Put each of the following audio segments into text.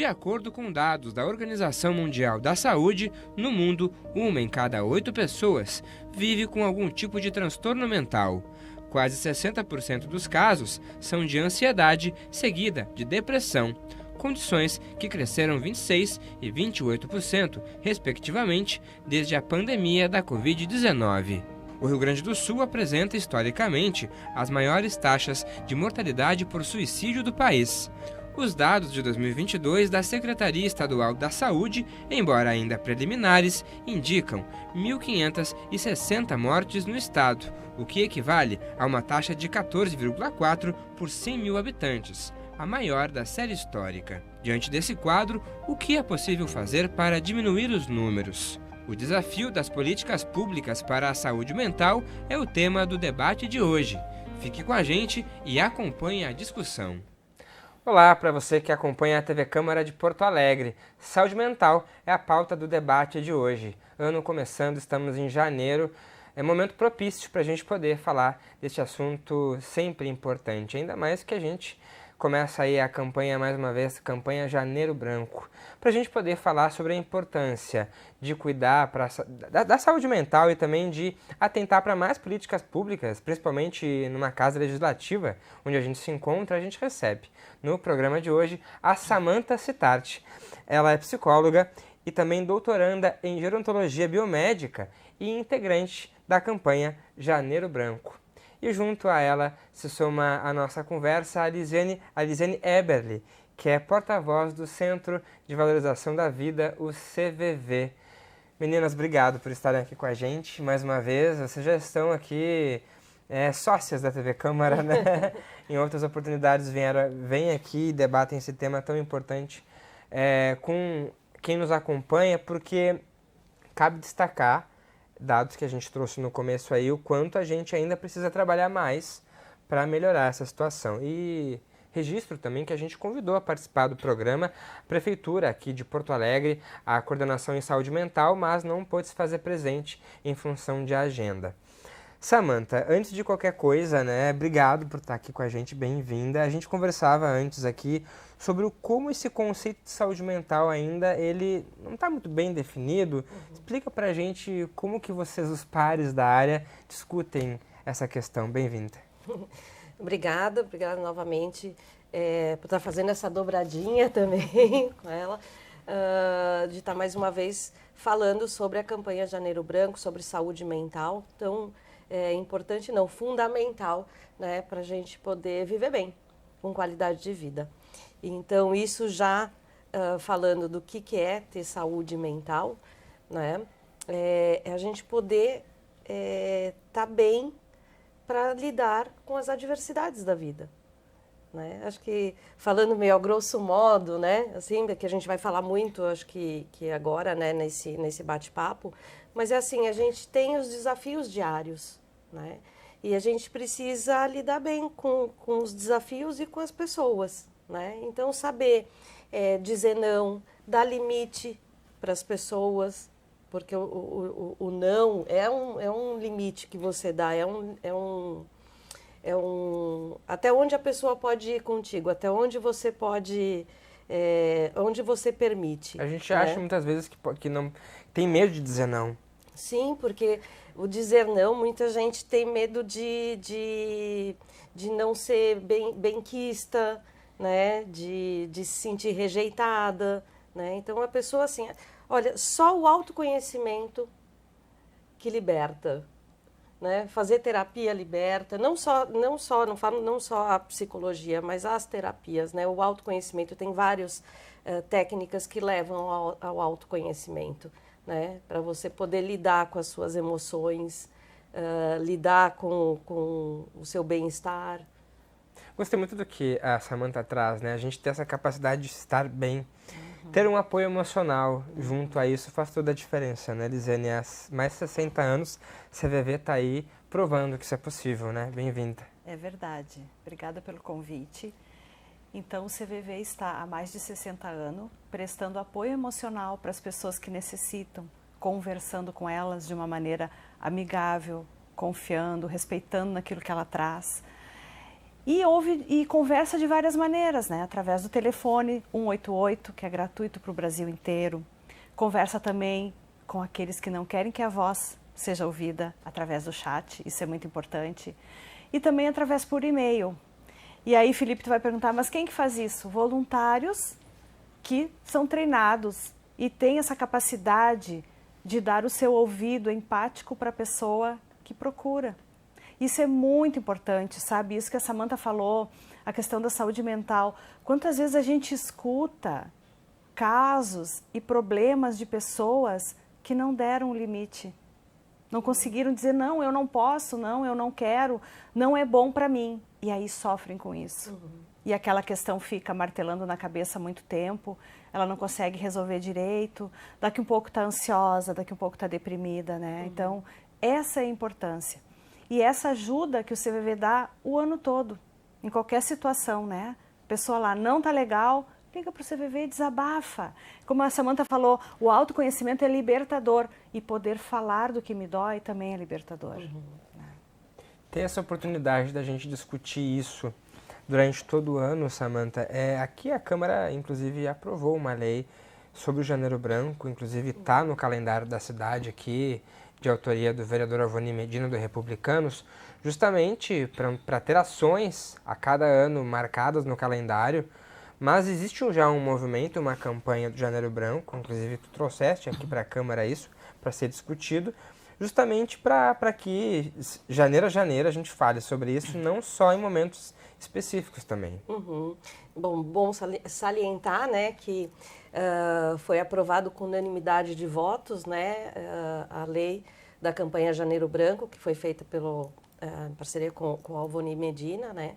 De acordo com dados da Organização Mundial da Saúde, no mundo, 1 em cada 8 pessoas vive com algum tipo de transtorno mental. Quase 60% dos casos são de ansiedade seguida de depressão, condições que cresceram 26% e 28%, respectivamente, desde a pandemia da Covid-19. O Rio Grande do Sul apresenta, historicamente, as maiores taxas de mortalidade por suicídio do país. Os dados de 2022 da Secretaria Estadual da Saúde, embora ainda preliminares, indicam 1.560 mortes no estado, o que equivale a uma taxa de 14,4 por 100 mil habitantes, a maior da série histórica. Diante desse quadro, o que é possível fazer para diminuir os números? O desafio das políticas públicas para a saúde mental é o tema do debate de hoje. Fique com a gente e acompanhe a discussão. Olá para você que acompanha a TV Câmara de Porto Alegre. Saúde mental é a pauta do debate de hoje. Ano começando, estamos em janeiro. É momento propício para a gente poder falar deste assunto sempre importante. Ainda mais que a gente começa aí a campanha, mais uma vez, campanha Janeiro Branco, para a gente poder falar sobre a importância de cuidar da saúde mental e também de atentar para mais políticas públicas, principalmente numa casa legislativa, onde a gente se encontra, a gente recebe no programa de hoje a Samantha Cittart. Ela é psicóloga e também doutoranda em gerontologia biomédica e integrante da campanha Janeiro Branco. E junto a ela se soma a nossa conversa a Lisiane Eberle, que é porta-voz do Centro de Valorização da Vida, o CVV. Meninas, obrigado por estarem aqui com a gente mais uma vez. Vocês já estão aqui sócias da TV Câmara, né? Em outras oportunidades vêm aqui e debatem esse tema tão importante com quem nos acompanha, porque cabe destacar, dados que a gente trouxe no começo aí, o quanto a gente ainda precisa trabalhar mais para melhorar essa situação. E registro também que a gente convidou a participar do programa a Prefeitura aqui de Porto Alegre, a Coordenação em Saúde Mental, mas não pôde se fazer presente em função de agenda. Samantha, antes de qualquer coisa, né, obrigado por estar aqui com a gente, bem-vinda. A gente conversava antes aqui sobre como esse conceito de saúde mental ainda, ele não está muito bem definido. Explica pra gente como que vocês, os pares da área, discutem essa questão. Bem-vinda. Obrigada novamente por estar fazendo essa dobradinha também com ela, de estar mais uma vez falando sobre a campanha Janeiro Branco, sobre saúde mental. Então, importante, não, fundamental, né, para a gente poder viver bem, com qualidade de vida. Então, isso já falando do que é ter saúde mental, né, a gente poder estar bem para lidar com as adversidades da vida. Né? Acho que, falando meio a grosso modo, né, assim, que a gente vai falar muito, acho que agora, né, nesse bate-papo, mas é assim, a gente tem os desafios diários, né? E a gente precisa lidar bem com os desafios e com as pessoas, né? Então, saber dizer não, dar limite para as pessoas, porque o não é um limite que você dá, até onde a pessoa pode ir contigo, até onde você pode, onde você permite. A gente acha muitas vezes que não tem medo de dizer não. Sim, porque o dizer não, muita gente tem medo de não ser benquista, né? De se sentir rejeitada, né? Então a pessoa assim, olha, só o autoconhecimento que liberta. Né? Fazer terapia liberta, não só a psicologia, mas as terapias, né? O autoconhecimento tem várias técnicas que levam ao autoconhecimento, né? Para você poder lidar com as suas emoções, lidar com o seu bem-estar. Gostei muito do que a Samantha traz, né? A gente ter essa capacidade de estar bem. Ter um apoio emocional junto a isso faz toda a diferença, né, Lisiane? Há mais de 60 anos, CVV está aí provando que isso é possível, né? Bem-vinda. É verdade. Obrigada pelo convite. Então, o CVV está há mais de 60 anos prestando apoio emocional para as pessoas que necessitam, conversando com elas de uma maneira amigável, confiando, respeitando naquilo que ela traz. E conversa de várias maneiras, né? Através do telefone 188, que é gratuito para o Brasil inteiro. Conversa também com aqueles que não querem que a voz seja ouvida através do chat, isso é muito importante. E também através por e-mail. E aí, Felipe, tu vai perguntar, mas quem que faz isso? Voluntários que são treinados e têm essa capacidade de dar o seu ouvido empático para a pessoa que procura. Isso é muito importante, sabe? Isso que a Samantha falou, a questão da saúde mental. Quantas vezes a gente escuta casos e problemas de pessoas que não deram o limite. Não conseguiram dizer, não, eu não posso, não, eu não quero, não é bom para mim. E aí sofrem com isso. E aquela questão fica martelando na cabeça há muito tempo, ela não consegue resolver direito, daqui um pouco está ansiosa, daqui um pouco está deprimida, né? Então, essa é a importância. E essa ajuda que o CVV dá o ano todo, em qualquer situação, né? A pessoa lá não está legal, liga para o CVV e desabafa. Como a Samantha falou, o autoconhecimento é libertador e poder falar do que me dói também é libertador. Ter essa oportunidade da gente discutir isso durante todo o ano, Samantha, aqui a Câmara, inclusive, aprovou uma lei sobre o Janeiro Branco, inclusive está no calendário da cidade aqui, de autoria do vereador Alvoni Medina, do Republicanos, justamente para ter ações a cada ano marcadas no calendário. Mas existe já um movimento, uma campanha do Janeiro Branco, inclusive tu trouxeste aqui para a Câmara isso, para ser discutido, justamente para que janeiro a janeiro a gente fale sobre isso, não só em momentos específicos também. Bom salientar, né, que foi aprovado com unanimidade de votos, né, a lei da campanha Janeiro Branco, que foi feita em parceria com o Alvoni Medina, né,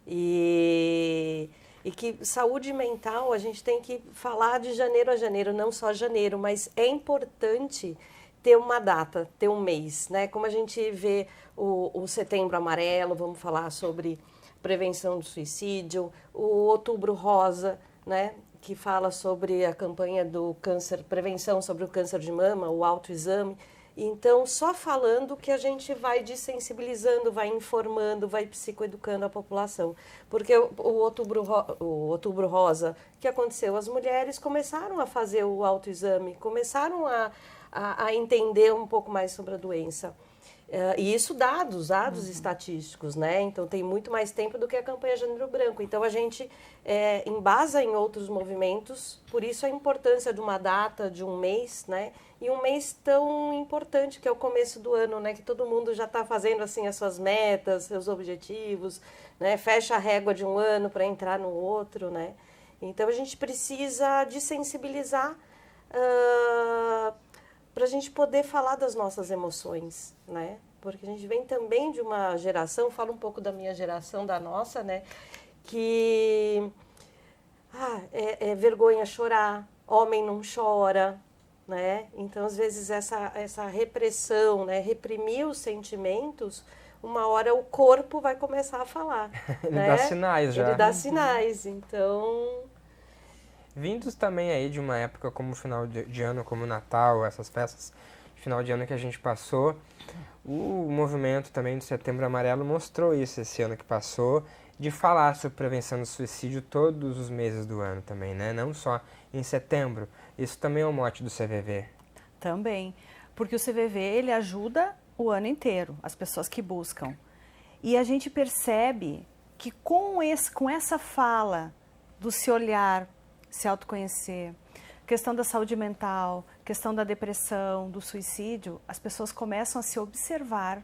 e que saúde mental a gente tem que falar de janeiro a janeiro, não só janeiro, mas é importante ter uma data, ter um mês, né? Como a gente vê o Setembro Amarelo, vamos falar sobre prevenção do suicídio, o Outubro Rosa, né? Que fala sobre a campanha do câncer, prevenção sobre o câncer de mama, o autoexame. Então, só falando que a gente vai desensibilizando, vai informando, vai psicoeducando a população. Porque o Outubro Rosa, o que aconteceu? As mulheres começaram a fazer o autoexame, começaram a entender um pouco mais sobre a doença. E isso dados estatísticos, né? Então tem muito mais tempo do que a campanha Janeiro Branco. Então a gente embasa em outros movimentos, por isso a importância de uma data, de um mês, né? E um mês tão importante que é o começo do ano, né? Que todo mundo já está fazendo assim as suas metas, seus objetivos, né? Fecha a régua de um ano para entrar no outro, né? Então a gente precisa de sensibilizar para a gente poder falar das nossas emoções, né? Porque a gente vem também de uma geração, falo um pouco da minha geração, da nossa, né? Que é vergonha chorar, homem não chora, né? Então, às vezes, essa repressão, né? Reprimir os sentimentos, uma hora o corpo vai começar a falar. Ele né? dá sinais já. Ele dá sinais, então... Vindos também aí de uma época como final de ano, como o Natal, essas festas de final de ano que a gente passou, o movimento também do Setembro Amarelo mostrou isso esse ano que passou, de falar sobre prevenção do suicídio todos os meses do ano também, né? Não só em setembro. Isso também é o mote do CVV. Também, porque o CVV ele ajuda o ano inteiro, as pessoas que buscam. E a gente percebe que com essa fala do se olhar, se autoconhecer, questão da saúde mental, questão da depressão, do suicídio, as pessoas começam a se observar.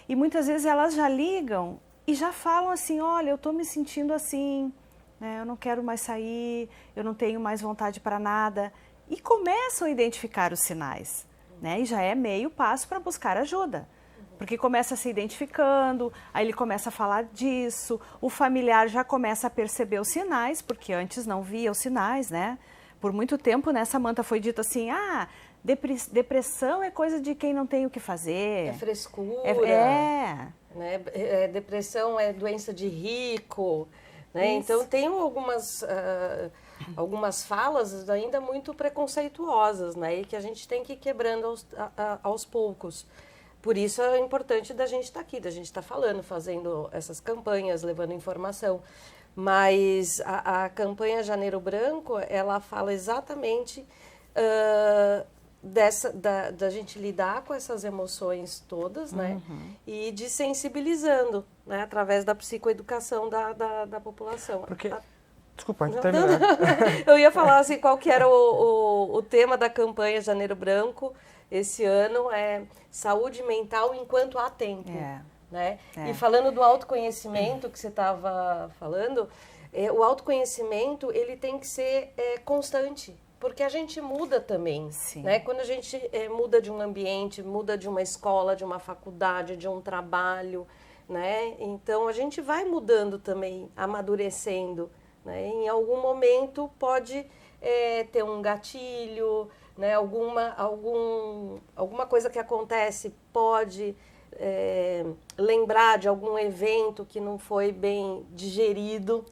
E muitas vezes elas já ligam e já falam assim, olha, eu estou me sentindo assim, né? Eu não quero mais sair, eu não tenho mais vontade para nada. E começam a identificar os sinais, né? E já é meio passo para buscar ajuda. Porque começa se identificando, aí ele começa a falar disso, o familiar já começa a perceber os sinais, porque antes não via os sinais, né? Por muito tempo, né, Samantha, foi dito assim, depressão é coisa de quem não tem o que fazer. É frescura. Né? Depressão é doença de rico. Né? Então, tem algumas falas ainda muito preconceituosas, né? E que a gente tem que ir quebrando aos poucos. por isso é importante da gente estar aqui, da gente estar falando, fazendo essas campanhas, levando informação. Mas a campanha Janeiro Branco, ela fala exatamente da gente lidar com essas emoções todas, né? E de sensibilizando, né? Através da psicoeducação da população. Porque... Desculpa, pode terminar. Eu ia falar assim, qual que era o tema da campanha Janeiro Branco esse ano, é saúde mental enquanto há tempo. Né? E falando do autoconhecimento que você estava falando, o autoconhecimento ele tem que ser constante, porque a gente muda também. Né? Quando a gente muda de um ambiente, muda de uma escola, de uma faculdade, de um trabalho, né? Então a gente vai mudando também, amadurecendo. Né? Em algum momento pode ter um gatilho, né? Alguma coisa que acontece pode lembrar de algum evento que não foi bem digerido,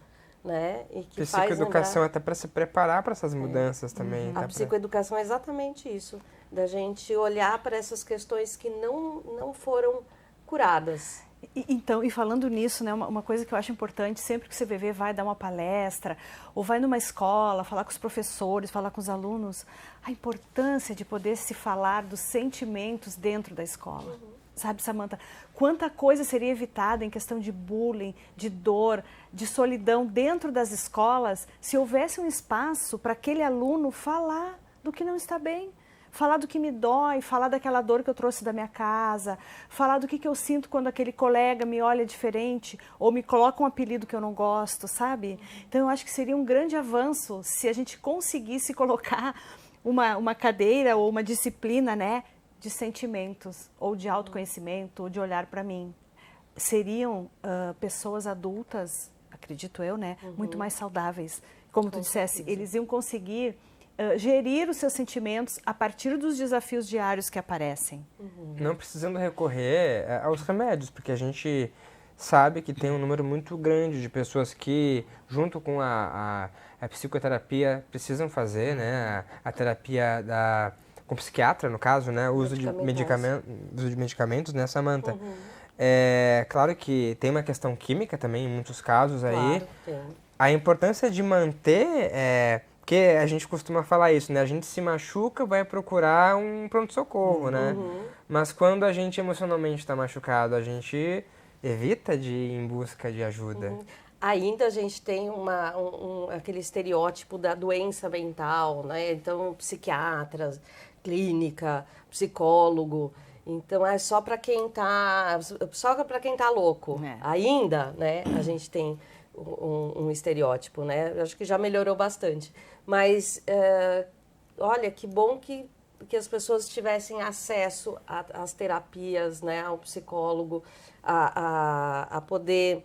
né? E que psicoeducação até para se preparar para essas mudanças também. A psicoeducação é exatamente isso, da gente olhar para essas questões que não foram curadas. Então, e falando nisso, né, uma coisa que eu acho importante, sempre que o CVV vai dar uma palestra, ou vai numa escola, falar com os professores, falar com os alunos, a importância de poder se falar dos sentimentos dentro da escola. Sabe, Samantha, quanta coisa seria evitada em questão de bullying, de dor, de solidão dentro das escolas, se houvesse um espaço para aquele aluno falar do que não está bem. Falar do que me dói, falar daquela dor que eu trouxe da minha casa, falar do que eu sinto quando aquele colega me olha diferente ou me coloca um apelido que eu não gosto, sabe? Então, eu acho que seria um grande avanço se a gente conseguisse colocar uma cadeira ou uma disciplina, né, de sentimentos, ou de autoconhecimento, ou de olhar para mim. Seriam pessoas adultas, acredito eu, né, muito mais saudáveis. Como tu dissesse, eles iam conseguir gerir os seus sentimentos a partir dos desafios diários que aparecem. Não precisando recorrer aos remédios, porque a gente sabe que tem um número muito grande de pessoas que, junto com a psicoterapia, precisam fazer, né, a terapia com psiquiatra, no caso, né, o uso de medicamentos, né, Samantha? É claro que tem uma questão química também, em muitos casos aí. Claro, tem. A importância de manter... Porque a gente costuma falar isso, né? A gente se machuca, vai procurar um pronto-socorro, né? Mas quando a gente emocionalmente está machucado, a gente evita de ir em busca de ajuda. Ainda a gente tem aquele estereótipo da doença mental, né? Então, psiquiatra, clínica, psicólogo. Então, é só para quem tá louco. Ainda, né? A gente tem um estereótipo, né? Eu acho que já melhorou bastante. Mas, olha, que bom que as pessoas tivessem acesso às terapias, né? Ao psicólogo, a poder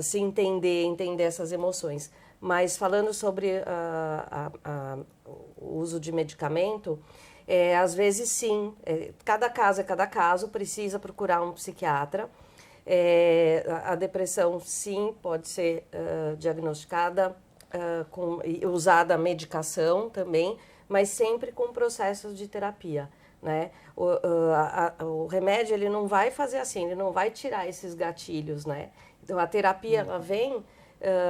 se entender essas emoções. Mas falando sobre o uso de medicamento, às vezes sim, cada caso, precisa procurar um psiquiatra. A depressão, sim, pode ser diagnosticada e usada a medicação também, mas sempre com processos de terapia, né? O remédio, ele não vai fazer assim, ele não vai tirar esses gatilhos, né? Então, a terapia, ela vem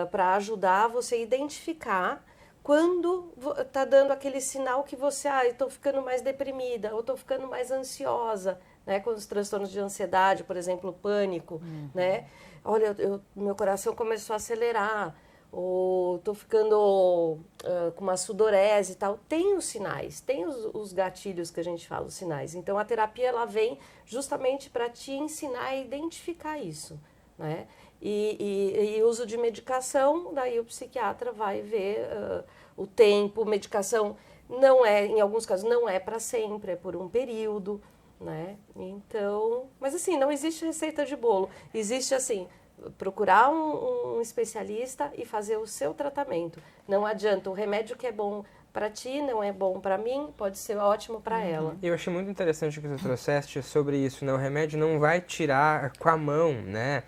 para ajudar você a identificar quando está dando aquele sinal que você, estou ficando mais deprimida, ou estou ficando mais ansiosa, né, com os transtornos de ansiedade, por exemplo, o pânico, né? Olha, meu coração começou a acelerar, ou estou ficando com uma sudorese e tal. Tem os sinais, tem os gatilhos que a gente fala, os sinais. Então, a terapia, ela vem justamente para te ensinar a identificar isso, né? E uso de medicação, daí o psiquiatra vai ver o tempo. Medicação não em alguns casos, não é para sempre, é por um período, né? Então, mas assim, não existe receita de bolo. Existe assim, procurar um especialista e fazer o seu tratamento. Não adianta, o remédio que é bom para ti não é bom para mim, pode ser ótimo para ela. Eu achei muito interessante o que você trouxeste sobre isso, né? O remédio não vai tirar com a mão, né?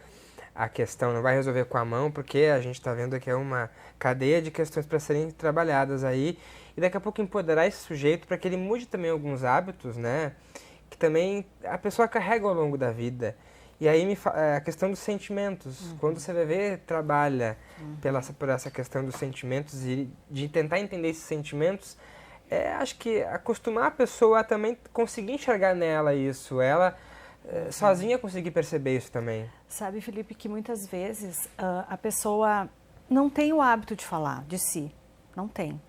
A questão não vai resolver com a mão, porque a gente está vendo que é uma cadeia de questões para serem trabalhadas aí, e daqui a pouco empoderar esse sujeito para que ele mude também alguns hábitos, né? que também a pessoa carrega ao longo da vida. E aí a questão dos sentimentos. Quando o CVV trabalha por essa questão dos sentimentos e de tentar entender esses sentimentos, acho que acostumar a pessoa a também conseguir enxergar nela isso, ela sozinha conseguir perceber isso também. Sabe, Felipe, que muitas vezes a pessoa não tem o hábito de falar de si, não tem.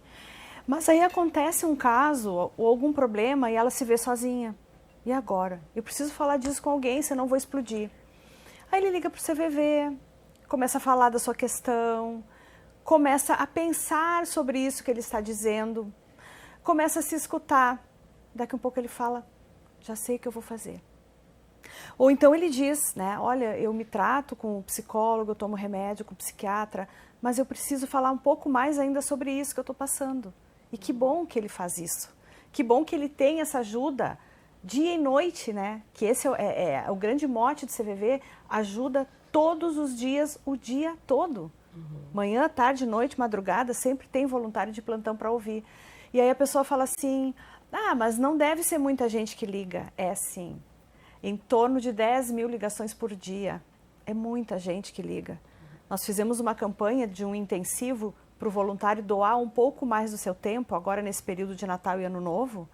Mas aí acontece um caso ou algum problema e ela se vê sozinha. E agora? Eu preciso falar disso com alguém, senão vou explodir. Aí ele liga para o CVV, começa a falar da sua questão, começa a pensar sobre isso que ele está dizendo, começa a se escutar. Daqui a um pouco ele fala, já sei o que eu vou fazer. Ou então ele diz, né, olha, eu me trato com o psicólogo, eu tomo remédio com o psiquiatra, mas eu preciso falar um pouco mais ainda sobre isso que eu estou passando. E que bom que ele faz isso. Que bom que ele tem essa ajuda dia e noite, né? Que esse é o grande mote do CVV, ajuda todos os dias, o dia todo. Manhã, tarde, noite, madrugada, sempre tem voluntário de plantão para ouvir. E aí a pessoa fala assim, mas não deve ser muita gente que liga. É sim. Em torno de 10 mil ligações por dia. É muita gente que liga. Nós fizemos uma campanha de um intensivo para o voluntário doar um pouco mais do seu tempo, agora nesse período de Natal e Ano Novo,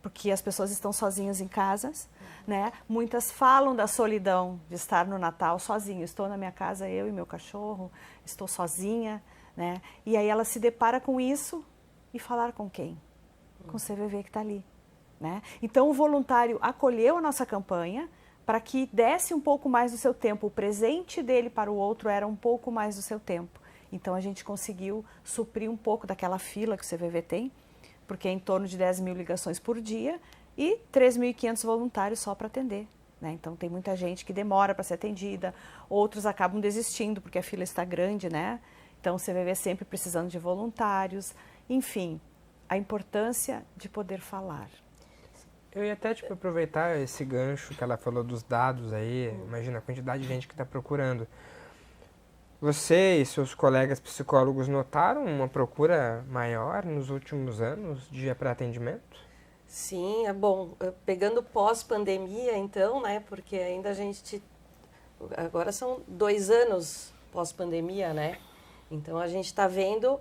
porque as pessoas estão sozinhas em casas, né? Muitas falam da solidão de estar no Natal sozinho. Estou na minha casa, eu e meu cachorro, estou sozinha, né? E aí ela se depara com isso e falar com quem? Com o CVV que está ali, né? Então o voluntário acolheu a nossa campanha para que desse um pouco mais do seu tempo. O presente dele para o outro era um pouco mais do seu tempo. Então a gente conseguiu suprir um pouco daquela fila que o CVV tem, porque é em torno de 10 mil ligações por dia e 3.500 voluntários só para atender, né? Então tem muita gente que demora para ser atendida, outros acabam desistindo porque a fila está grande, né? Então o CVV sempre precisando de voluntários, enfim, a importância de poder falar. Eu ia até aproveitar esse gancho que ela falou dos dados aí, imagina a quantidade de gente que está procurando. Você e seus colegas psicólogos notaram uma procura maior nos últimos anos para atendimento? Sim, é bom. Pegando pós-pandemia, então, né? Porque ainda a gente... Agora são 2 anos pós-pandemia, né? Então a gente está vendo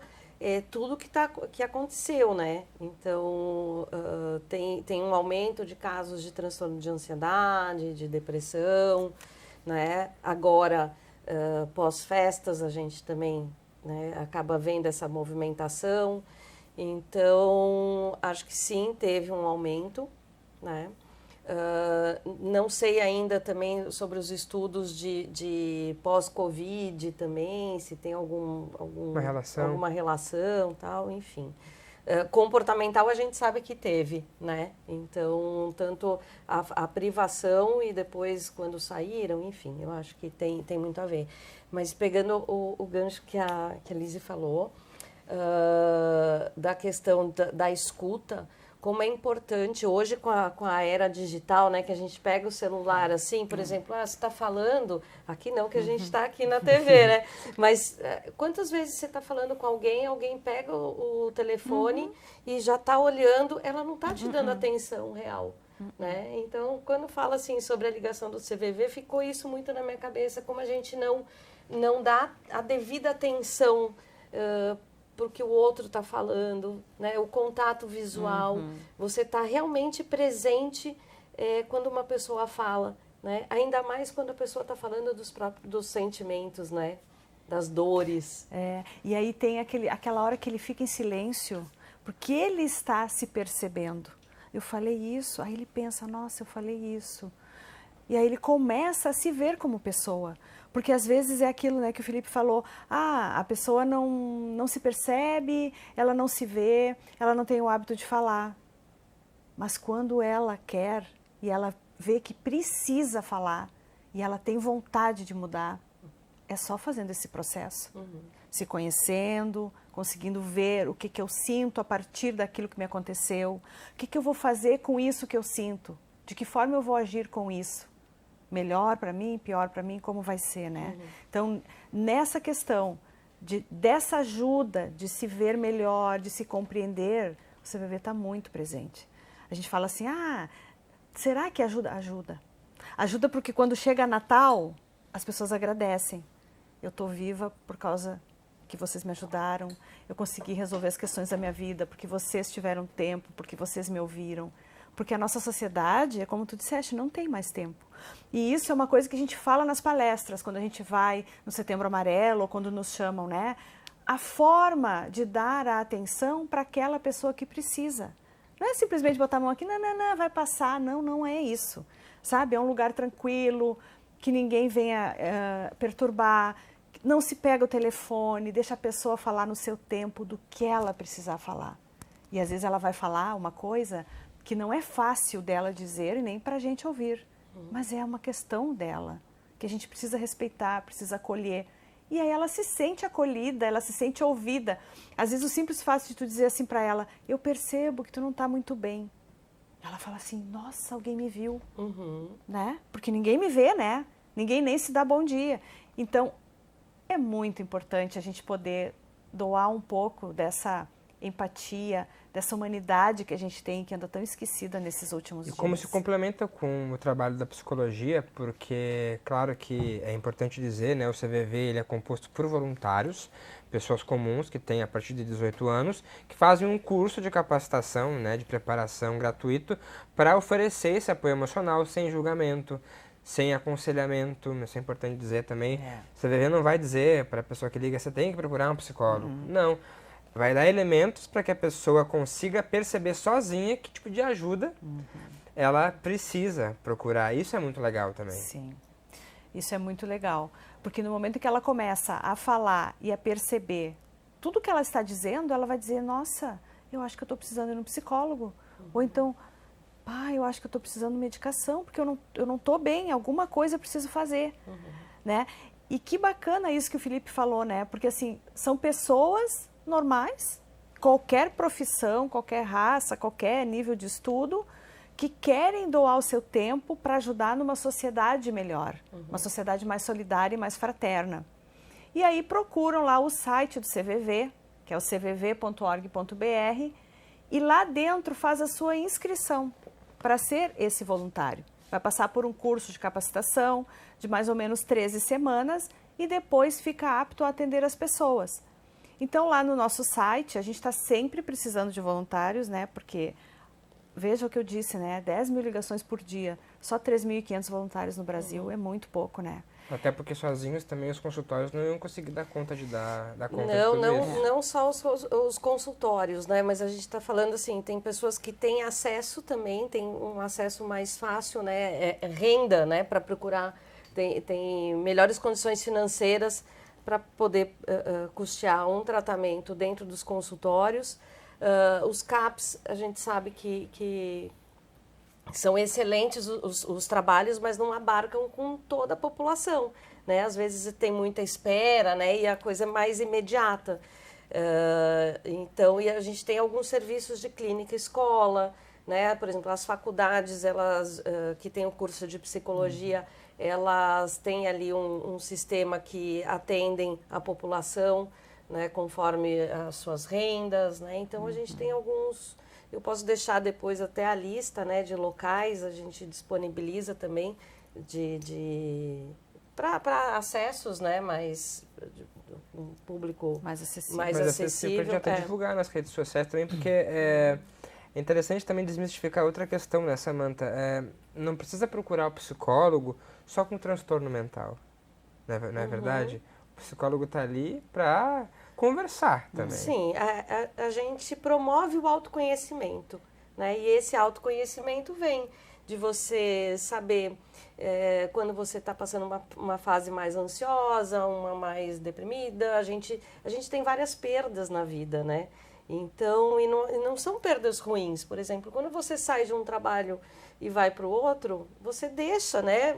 tudo que aconteceu, né? Então tem um aumento de casos de transtorno de ansiedade, de depressão, né? Agora... pós-festas a gente também, né, acaba vendo essa movimentação, então acho que sim, teve um aumento, né? Não sei ainda também sobre os estudos de pós-Covid também, se tem alguma relação, tal, enfim. Comportamental a gente sabe que teve, né? Então, tanto a privação e depois quando saíram, enfim, eu acho que tem muito a ver. Mas pegando o gancho que a Lise falou, da questão da escuta, como é importante hoje com a era digital, né, que a gente pega o celular assim, por exemplo, você está falando, aqui não, que a gente está aqui na TV, né, mas quantas vezes você está falando com alguém pega o telefone e já está olhando, ela não está te dando atenção real, né, então quando fala assim sobre a ligação do CVV, ficou isso muito na minha cabeça, como a gente não dá a devida atenção porque o outro está falando, né? O contato visual, você está realmente presente quando uma pessoa fala, né? Ainda mais quando a pessoa está falando dos sentimentos, né? Das dores. E aí tem aquela hora que ele fica em silêncio, porque ele está se percebendo. Eu falei isso, aí ele pensa, nossa, eu falei isso. E aí ele começa a se ver como pessoa. Porque às vezes é aquilo, né, que o Felipe falou, a pessoa não se percebe, ela não se vê, ela não tem o hábito de falar. Mas quando ela quer e ela vê que precisa falar e ela tem vontade de mudar, é só fazendo esse processo. Se conhecendo, conseguindo ver o que eu sinto a partir daquilo que me aconteceu, o que eu vou fazer com isso que eu sinto, de que forma eu vou agir com isso. Melhor para mim, pior para mim, como vai ser, né? Então, nessa questão dessa ajuda de se ver melhor, de se compreender, o CVV está muito presente. A gente fala assim, Será que ajuda? Ajuda. Ajuda porque quando chega Natal, as pessoas agradecem. Eu estou viva por causa que vocês me ajudaram, eu consegui resolver as questões da minha vida, porque vocês tiveram tempo, porque vocês me ouviram. Porque a nossa sociedade, é como tu disseste, não tem mais tempo. E isso é uma coisa que a gente fala nas palestras, quando a gente vai no Setembro Amarelo, ou quando nos chamam, né? A forma de dar a atenção para aquela pessoa que precisa. Não é simplesmente botar a mão aqui, não, vai passar. Não é isso. Sabe? É um lugar tranquilo, que ninguém venha perturbar, não se pega o telefone, deixa a pessoa falar no seu tempo do que ela precisar falar. E às vezes ela vai falar uma coisa que não é fácil dela dizer e nem para a gente ouvir. Mas é uma questão dela, que a gente precisa respeitar, precisa acolher. E aí ela se sente acolhida, ela se sente ouvida. Às vezes o simples fato de tu dizer assim para ela, eu percebo que tu não está muito bem. Ela fala assim, nossa, alguém me viu, né? Porque ninguém me vê, né? Ninguém nem se dá bom dia. Então, é muito importante a gente poder doar um pouco dessa empatia, dessa humanidade que a gente tem, que anda tão esquecida nesses últimos dias. E como se complementa com o trabalho da psicologia, porque, claro que é importante dizer, né, o CVV ele é composto por voluntários, pessoas comuns que têm a partir de 18 anos, que fazem um curso de capacitação, né, de preparação gratuito para oferecer esse apoio emocional sem julgamento, sem aconselhamento, isso é importante dizer também. O CVV não vai dizer para a pessoa que liga, você tem que procurar um psicólogo. Não. Vai dar elementos para que a pessoa consiga perceber sozinha que tipo de ajuda ela precisa procurar. Isso é muito legal também. Sim, isso é muito legal. Porque no momento que ela começa a falar e a perceber tudo que ela está dizendo, ela vai dizer, nossa, eu acho que eu estou precisando ir no psicólogo. Ou então, eu acho que eu estou precisando de medicação, porque eu não estou bem, alguma coisa eu preciso fazer. Né? E que bacana isso que o Felipe falou, né? Porque assim, são pessoas normais, qualquer profissão, qualquer raça, qualquer nível de estudo, que querem doar o seu tempo para ajudar numa sociedade melhor, uma sociedade mais solidária e mais fraterna. E aí procuram lá o site do CVV, que é o cvv.org.br, e lá dentro faz a sua inscrição para ser esse voluntário. Vai passar por um curso de capacitação de mais ou menos 13 semanas e depois fica apto a atender as pessoas. Então, lá no nosso site, a gente está sempre precisando de voluntários, né? Porque, veja o que eu disse, né? 10 mil ligações por dia, só 3.500 voluntários no Brasil, é muito pouco, né? Até porque sozinhos também os consultórios não iam conseguir dar conta de dar conta de tudo isso. Não só os consultórios, né? Mas a gente está falando assim, tem pessoas que têm acesso também, tem um acesso mais fácil, né? Renda, né? Para procurar, tem melhores condições financeiras para poder custear um tratamento dentro dos consultórios. Os CAPs, a gente sabe que são excelentes os trabalhos, mas não abarcam com toda a população, né? Às vezes tem muita espera, né? E a coisa é mais imediata. Então, e a gente tem alguns serviços de clínica escola, né? Por exemplo, as faculdades, elas que têm o curso de psicologia, elas têm ali um sistema que atendem a população, né, conforme as suas rendas, né? Então, a gente tem alguns... Eu posso deixar depois até a lista, né, de locais, a gente disponibiliza também para acessos, né, mais um público mais acessível. Mas acessível, a gente até divulgar nas redes sociais também, porque é interessante também desmistificar outra questão, né, Samantha? Não precisa procurar o psicólogo só com transtorno mental, não é verdade? O psicólogo está ali para conversar também. Sim, a gente promove o autoconhecimento, né? E esse autoconhecimento vem de você saber quando você está passando uma fase mais ansiosa, uma mais deprimida. A gente tem várias perdas na vida, né? Então, e não são perdas ruins. Por exemplo, quando você sai de um trabalho e vai para o outro, você deixa, né,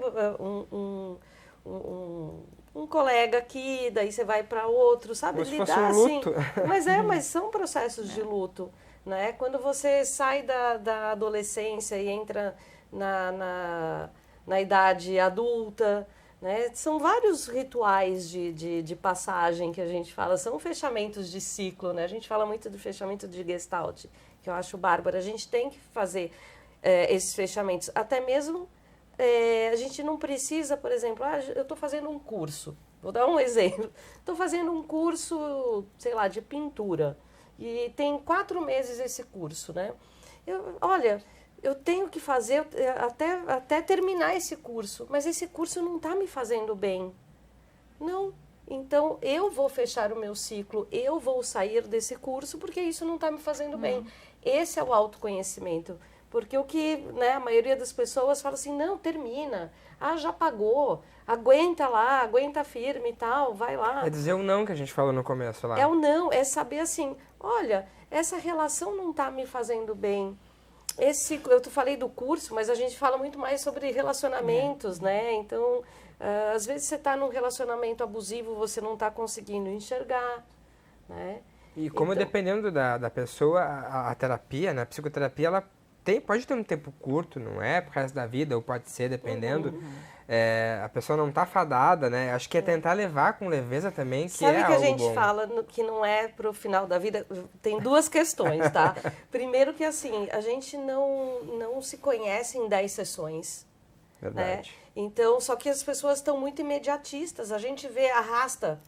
um colega aqui, daí você vai para outro, sabe? Como se lidar fosse um luto. assim. Mas são processos de luto, né? Quando você sai da adolescência e entra na idade adulta, né? São vários rituais de passagem que a gente fala, são fechamentos de ciclo, né? A gente fala muito do fechamento de Gestalt, que eu acho bárbaro. A gente tem que fazer esses fechamentos. Até mesmo, a gente não precisa, por exemplo, eu estou fazendo um curso, vou dar um exemplo, estou fazendo um curso, sei lá, de pintura, e tem 4 meses esse curso, né? Eu tenho que fazer até terminar esse curso, mas esse curso não está me fazendo bem. Não. Então, eu vou fechar o meu ciclo, eu vou sair desse curso porque isso não está me fazendo bem. Esse é o autoconhecimento. Porque o que, né, a maioria das pessoas fala assim, não, termina. Já pagou. Aguenta lá, aguenta firme e tal, vai lá. É dizer o não que a gente falou no começo lá. É o não, é saber assim, olha, essa relação não está me fazendo bem. Eu falei do curso, mas a gente fala muito mais sobre relacionamentos, né? Então, às vezes você está num relacionamento abusivo, você não está conseguindo enxergar, né? E como então, dependendo da pessoa, a terapia, né? A psicoterapia, ela pode ter um tempo curto, não é? Pro resto da vida, ou pode ser, dependendo. A pessoa não está fadada, né? Acho que é tentar levar com leveza também, que sabe é que a algo gente bom. fala que não é pro final da vida? Tem 2 questões, tá? Primeiro que, assim, a gente não se conhece em 10 sessões. Verdade. Né? Então, só que as pessoas estão muito imediatistas. A gente vê arrasta,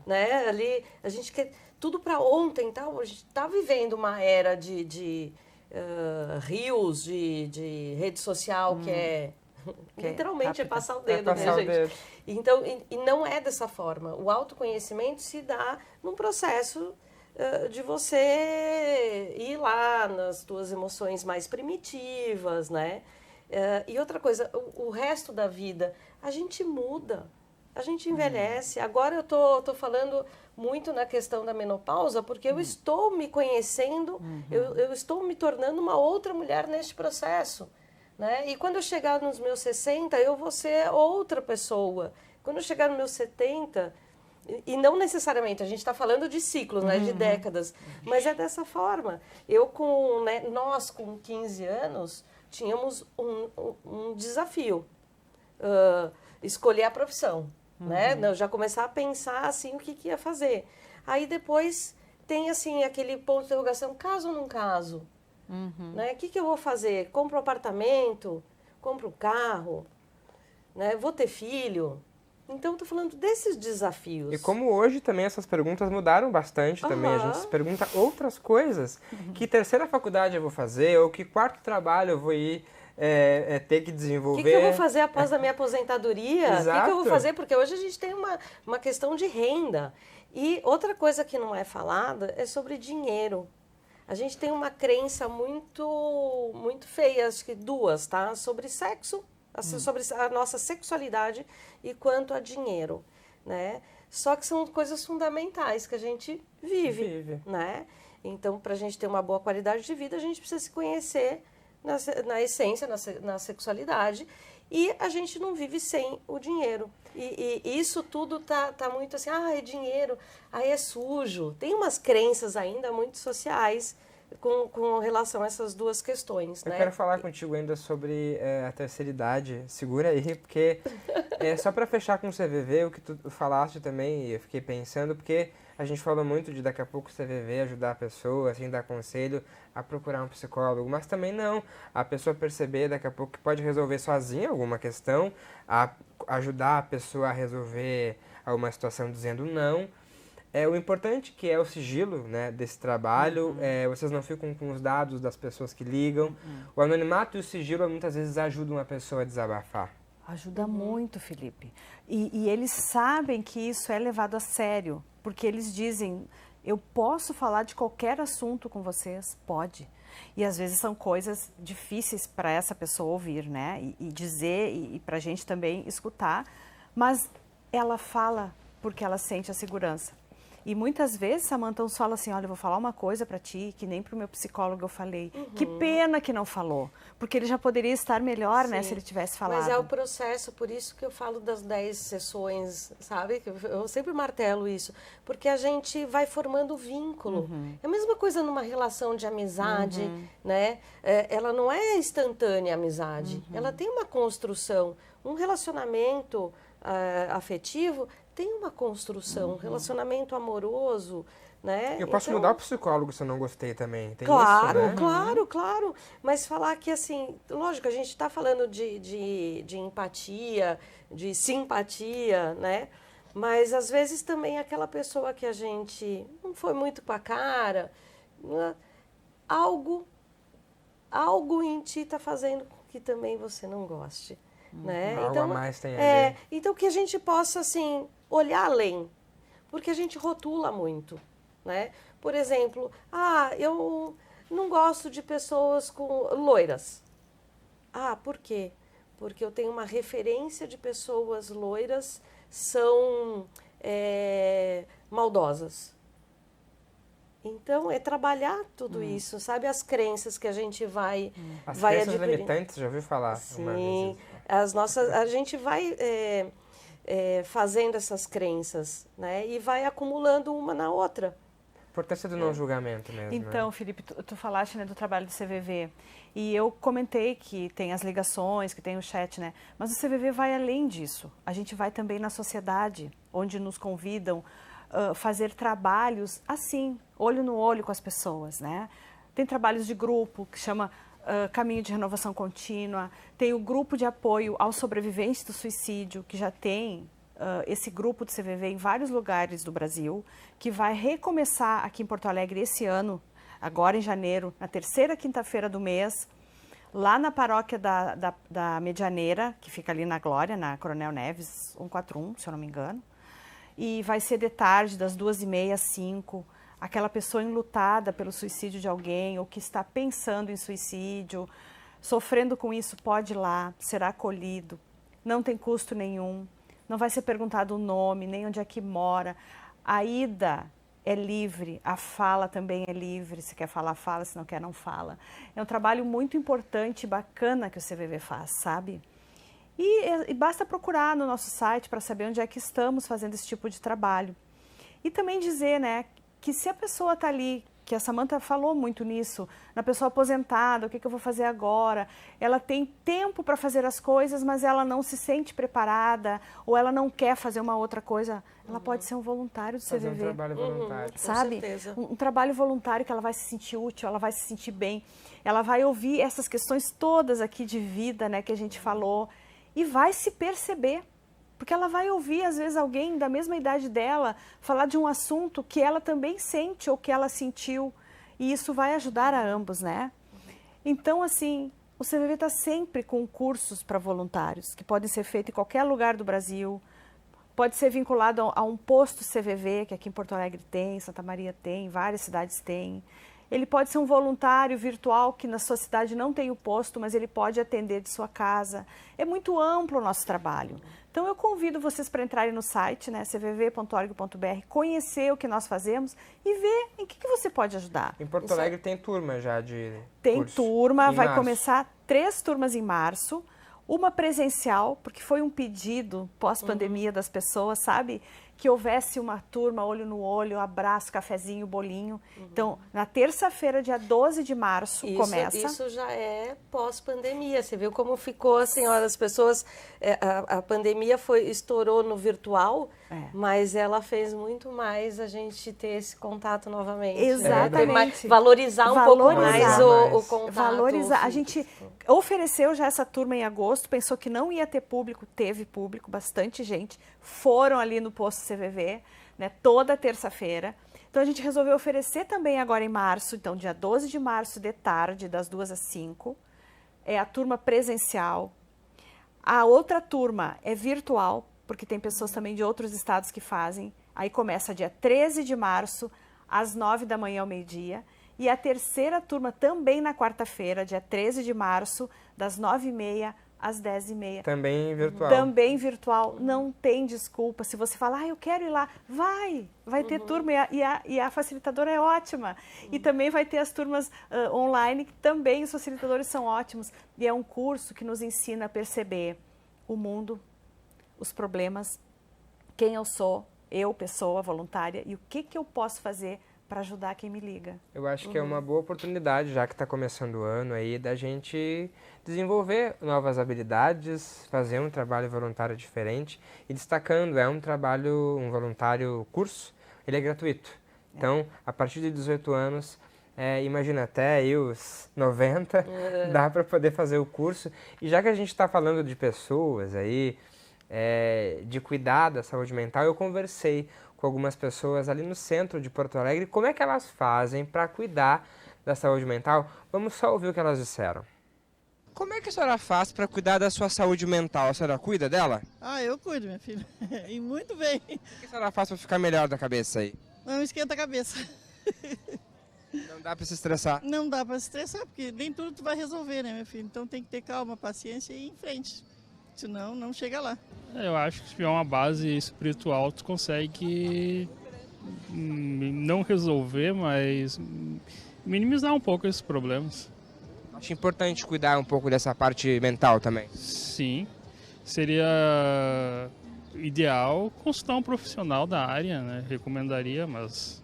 né? Ali, a gente quer tudo para ontem, tá? A gente está vivendo uma era de rios, de rede social que é literalmente passar o dedo, passar né, o dedo. gente? Então, e não é dessa forma. O autoconhecimento se dá num processo de você ir lá nas suas emoções mais primitivas, né? E outra coisa, o resto da vida, a gente muda, a gente envelhece. Agora eu tô falando muito na questão da menopausa, porque eu estou me conhecendo, eu estou me tornando uma outra mulher neste processo. Né? E quando eu chegar nos meus 60, eu vou ser outra pessoa. Quando eu chegar nos meus 70, e não necessariamente, a gente está falando de ciclos, né, de décadas, mas é dessa forma. Nós, com 15 anos, tínhamos um desafio, escolher a profissão, né? Já começar a pensar assim, o que ia fazer. Aí depois tem assim, aquele ponto de interrogação, caso ou não caso? Né? O que eu vou fazer? Compro um apartamento? Compro um carro? Né? Vou ter filho? Então, estou falando desses desafios. E como hoje também essas perguntas mudaram bastante também, a gente se pergunta outras coisas. Que terceira faculdade eu vou fazer? Ou que quarto trabalho eu vou ir ter que desenvolver? O que eu vou fazer após a minha aposentadoria? Exato. O que eu vou fazer? Porque hoje a gente tem uma questão de renda. E outra coisa que não é falada é sobre dinheiro. A gente tem uma crença muito, muito feia, acho que 2, tá? Sobre sexo, sobre a nossa sexualidade e quanto a dinheiro, né? Só que são coisas fundamentais que a gente vive. Né? Então, para a gente ter uma boa qualidade de vida, a gente precisa se conhecer na essência, na sexualidade, e a gente não vive sem o dinheiro. E isso tudo tá muito assim, é dinheiro, é sujo. Tem umas crenças ainda muito sociais com relação a essas 2 questões. Eu né? quero falar contigo ainda sobre a terceira idade. Segura aí, porque só para fechar com o CVV, o que tu falaste também, eu fiquei pensando, porque a gente falou muito de daqui a pouco o CVV ajudar a pessoa, assim, dar conselho a procurar um psicólogo, mas também não. A pessoa perceber daqui a pouco que pode resolver sozinha alguma questão, ajudar a pessoa a resolver alguma situação dizendo não. O importante que é o sigilo, né, desse trabalho, vocês não ficam com os dados das pessoas que ligam. O anonimato e o sigilo muitas vezes ajudam a pessoa a desabafar. Ajuda muito, Felipe. E eles sabem que isso é levado a sério, porque eles dizem, eu posso falar de qualquer assunto com vocês? Pode. E às vezes são coisas difíceis para essa pessoa ouvir, né? E dizer, e para a gente também escutar, mas ela fala porque ela sente a segurança. E muitas vezes, Samantha, uns fala assim, olha, eu vou falar uma coisa para ti, que nem para o meu psicólogo eu falei. Que pena que não falou, porque ele já poderia estar melhor, né, se ele tivesse falado. Mas é o processo, por isso que eu falo das 10 sessões, sabe? Eu sempre martelo isso, porque a gente vai formando vínculo. É a mesma coisa numa relação de amizade, né? Ela não é instantânea a amizade, ela tem uma construção. Um relacionamento afetivo tem uma construção, um relacionamento amoroso, né? Eu posso Então, mudar o psicólogo se eu não gostei também. Tem claro, isso, né? claro. Mas falar que, assim, lógico, a gente está falando de empatia, de simpatia, né? Mas, às vezes, também aquela pessoa que a gente não foi muito com a cara, né? algo em ti está fazendo com que também você não goste, né? Algo Então, a mais tem a ver. então, que a gente possa, assim, olhar além, porque a gente rotula muito, né? Por exemplo, eu não gosto de pessoas com loiras. Por quê? Porque eu tenho uma referência de pessoas loiras são maldosas. Então, é trabalhar tudo isso, sabe? As crenças que a gente vai As vai crenças adquirindo. limitantes, já ouviu falar? Uma Sim, vez. a gente vai fazendo essas crenças, né? E vai acumulando uma na outra. Importância do não julgamento mesmo. Então, né? Felipe, tu falaste, né, do trabalho do CVV, e eu comentei que tem as ligações, que tem o chat, né? Mas o CVV vai além disso. A gente vai também na sociedade, onde nos convidam fazer trabalhos assim, olho no olho com as pessoas, né? Tem trabalhos de grupo, que chama Caminho de Renovação Contínua, tem o grupo de apoio aos sobreviventes do suicídio, que já tem esse grupo do CVV em vários lugares do Brasil, que vai recomeçar aqui em Porto Alegre esse ano, agora em janeiro, na terceira quinta-feira do mês, lá na paróquia da Medianeira, que fica ali na Glória, na Coronel Neves 141, se eu não me engano. E vai ser de tarde, das 2h30 às 5h, aquela pessoa enlutada pelo suicídio de alguém, ou que está pensando em suicídio, sofrendo com isso, pode ir lá, será acolhido, não tem custo nenhum. Não vai ser perguntado o nome, nem onde é que mora. A ida é livre, a fala também é livre. Se quer falar, fala, se não quer, não fala. É um trabalho muito importante e bacana que o CVV faz, sabe? E basta procurar no nosso site para saber onde é que estamos fazendo esse tipo de trabalho. E também dizer, né, que se a pessoa está ali, que a Samantha falou muito nisso, na pessoa aposentada, o que eu vou fazer agora? Ela tem tempo para fazer as coisas, mas ela não se sente preparada, ou ela não quer fazer uma outra coisa. Ela pode ser um voluntário do CVV. Fazer um trabalho voluntário. Sabe? Com certeza. Um trabalho voluntário que ela vai se sentir útil, ela vai se sentir bem, ela vai ouvir essas questões todas aqui de vida, né, que a gente falou, e vai se perceber. Porque ela vai ouvir, às vezes, alguém da mesma idade dela falar de um assunto que ela também sente ou que ela sentiu. E isso vai ajudar a ambos, né? Então, assim, o CVV está sempre com cursos para voluntários, que podem ser feitos em qualquer lugar do Brasil. Pode ser vinculado a um posto CVV, que aqui em Porto Alegre tem, Santa Maria tem, várias cidades têm. Ele pode ser um voluntário virtual que na sua cidade não tem o posto, mas ele pode atender de sua casa. É muito amplo o nosso trabalho. Então eu convido vocês para entrarem no site, né, cvv.org.br, conhecer o que nós fazemos e ver em que você pode ajudar. Em Porto Alegre tem turma já de Tem curso. turma, Em vai março. começar 3 turmas em março, uma presencial, porque foi um pedido pós-pandemia das pessoas, sabe? Que houvesse uma turma, olho no olho, abraço, cafezinho, bolinho. Então, na terça-feira, dia 12 de março, começa. Isso já é pós-pandemia. Você viu como ficou, assim, olha, as pessoas... a pandemia estourou no virtual, mas ela fez muito mais a gente ter esse contato novamente. Exatamente. Né? Valorizar um pouco mais o contato. Valorizar. A gente ofereceu já essa turma em agosto, pensou que não ia ter público, teve público, bastante gente. Foram ali no posto CVV, né, toda terça-feira. Então a gente resolveu oferecer também agora em março, então dia 12 de março de tarde, das 2 às 5, é a turma presencial. A outra turma é virtual, porque tem pessoas também de outros estados que fazem. Aí começa dia 13 de março, às 9 da manhã ao meio-dia. E a terceira turma também na quarta-feira, dia 13 de março, das 9h30 às 10h30. Também virtual. Também virtual, não tem desculpa. Se você falar, eu quero ir lá, vai ter turma e a facilitadora é ótima. E também vai ter as turmas online, que também os facilitadores são ótimos. E é um curso que nos ensina a perceber o mundo, os problemas, quem eu sou, eu, pessoa voluntária, e o que eu posso fazer para ajudar quem me liga. Eu acho que é uma boa oportunidade, já que está começando o ano aí, da gente desenvolver novas habilidades, fazer um trabalho voluntário diferente e destacando, é um voluntário curso, ele é gratuito. Então, a partir de 18 anos, imagina, até aí os 90, dá para poder fazer o curso. E já que a gente está falando de pessoas aí, de cuidar da saúde mental, eu conversei com algumas pessoas ali no centro de Porto Alegre, como é que elas fazem para cuidar da saúde mental. Vamos só ouvir o que elas disseram. Como é que a senhora faz para cuidar da sua saúde mental? A senhora cuida dela? Ah, eu cuido, minha filha. E muito bem. O que a senhora faz para ficar melhor da cabeça aí? Não esquenta a cabeça. Não dá para se estressar? Não dá para se estressar, porque nem tudo tu vai resolver, né, minha filha? Então tem que ter calma, paciência e ir em frente. Senão, não chega lá. Eu acho que se tiver uma base espiritual, tu consegue não resolver, mas minimizar um pouco esses problemas. Acho importante cuidar um pouco dessa parte mental também. Sim, seria ideal consultar um profissional da área, né? Recomendaria, mas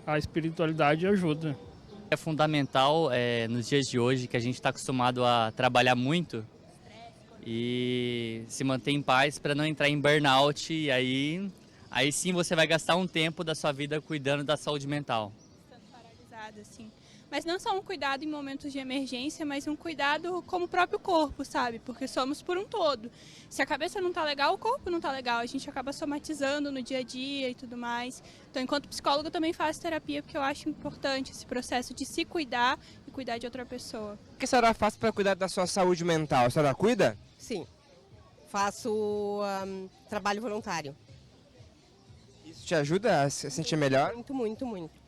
a espiritualidade ajuda. É fundamental nos dias de hoje, que a gente está acostumado a trabalhar muito e se manter em paz para não entrar em burnout, e aí sim você vai gastar um tempo da sua vida cuidando da saúde mental. Paralisada, assim. Mas não só um cuidado em momentos de emergência, mas um cuidado como o próprio corpo, sabe? Porque somos por um todo. Se a cabeça não tá legal, o corpo não tá legal. A gente acaba somatizando no dia a dia e tudo mais. Então, enquanto psicóloga, eu também faço terapia, porque eu acho importante esse processo de se cuidar e cuidar de outra pessoa. O que a senhora faz para cuidar da sua saúde mental? A senhora cuida? Sim, faço trabalho voluntário. Isso te ajuda a se sentir melhor? Muito, muito, muito.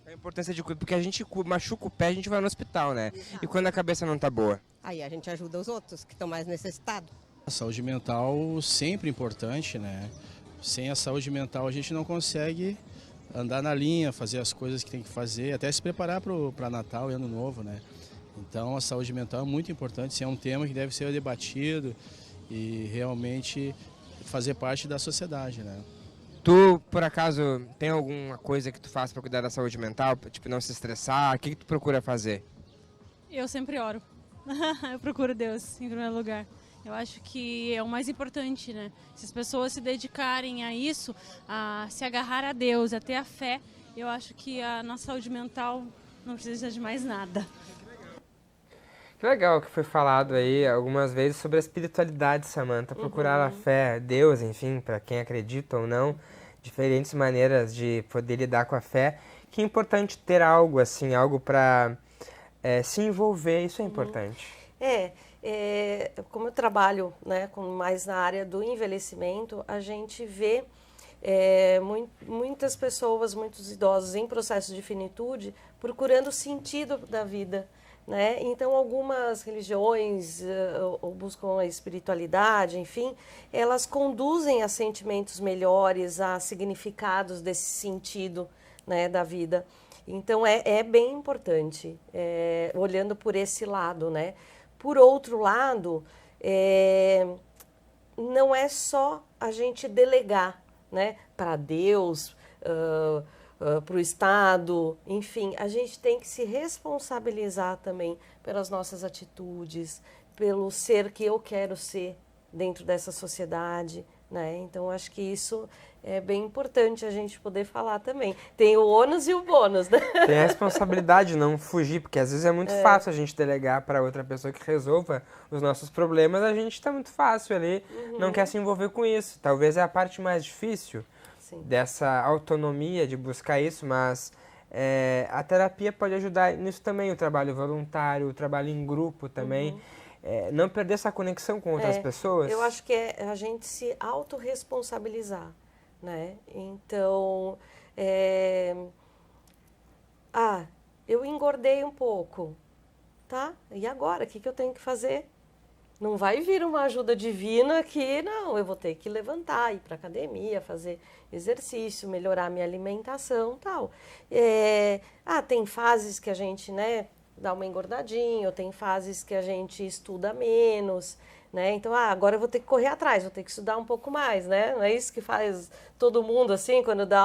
A importância de cuidar, porque a gente machuca o pé, a gente vai no hospital, né? E quando a cabeça não tá boa? Aí a gente ajuda os outros que estão mais necessitados. A saúde mental sempre importante, né? Sem a saúde mental a gente não consegue andar na linha, fazer as coisas que tem que fazer, até se preparar para Natal e Ano Novo, né? Então a saúde mental é muito importante, isso é um tema que deve ser debatido e realmente fazer parte da sociedade, né? Tu, por acaso, tem alguma coisa que tu faz para cuidar da saúde mental? Tipo, não se estressar? O que tu procura fazer? Eu sempre oro. Eu procuro Deus em primeiro lugar. Eu acho que é o mais importante, né? Se as pessoas se dedicarem a isso, a se agarrar a Deus, a ter a fé, eu acho que a nossa saúde mental não precisa de mais nada. Que legal que foi falado aí algumas vezes sobre a espiritualidade, Samantha. Procurar a fé, Deus, enfim, para quem acredita ou não, diferentes maneiras de poder lidar com a fé. Que é importante ter algo assim, algo para se envolver, isso é importante. Como eu trabalho, né, mais na área do envelhecimento, a gente vê muitas pessoas, muitos idosos em processo de finitude procurando sentido da vida, né? Então, algumas religiões ou buscam a espiritualidade, enfim, elas conduzem a sentimentos melhores, a significados desse sentido, né, da vida. Então, é bem importante, olhando por esse lado, né? Por outro lado, não é só a gente delegar, né, para Deus, para o Estado, enfim, a gente tem que se responsabilizar também pelas nossas atitudes, pelo ser que eu quero ser dentro dessa sociedade, né? Então, acho que isso é bem importante a gente poder falar também. Tem o ônus e o bônus, né? Tem a responsabilidade de não fugir, porque às vezes é muito fácil a gente delegar para outra pessoa que resolva os nossos problemas, a gente está muito fácil ali, não quer se envolver com isso. Talvez é a parte mais difícil dessa autonomia de buscar isso, mas a terapia pode ajudar nisso também, o trabalho voluntário, o trabalho em grupo também. Não perder essa conexão com outras pessoas. Eu acho que é a gente se autorresponsabilizar, né? Então, eu engordei um pouco, tá? E agora, o que eu tenho que fazer? Não vai vir uma ajuda divina que, não, eu vou ter que levantar, ir para academia, fazer exercício, melhorar minha alimentação, tal. Tem fases que a gente, né, dá uma engordadinha, ou tem fases que a gente estuda menos, né? Então, agora eu vou ter que correr atrás, vou ter que estudar um pouco mais, né? Não é isso que faz todo mundo, assim, quando dá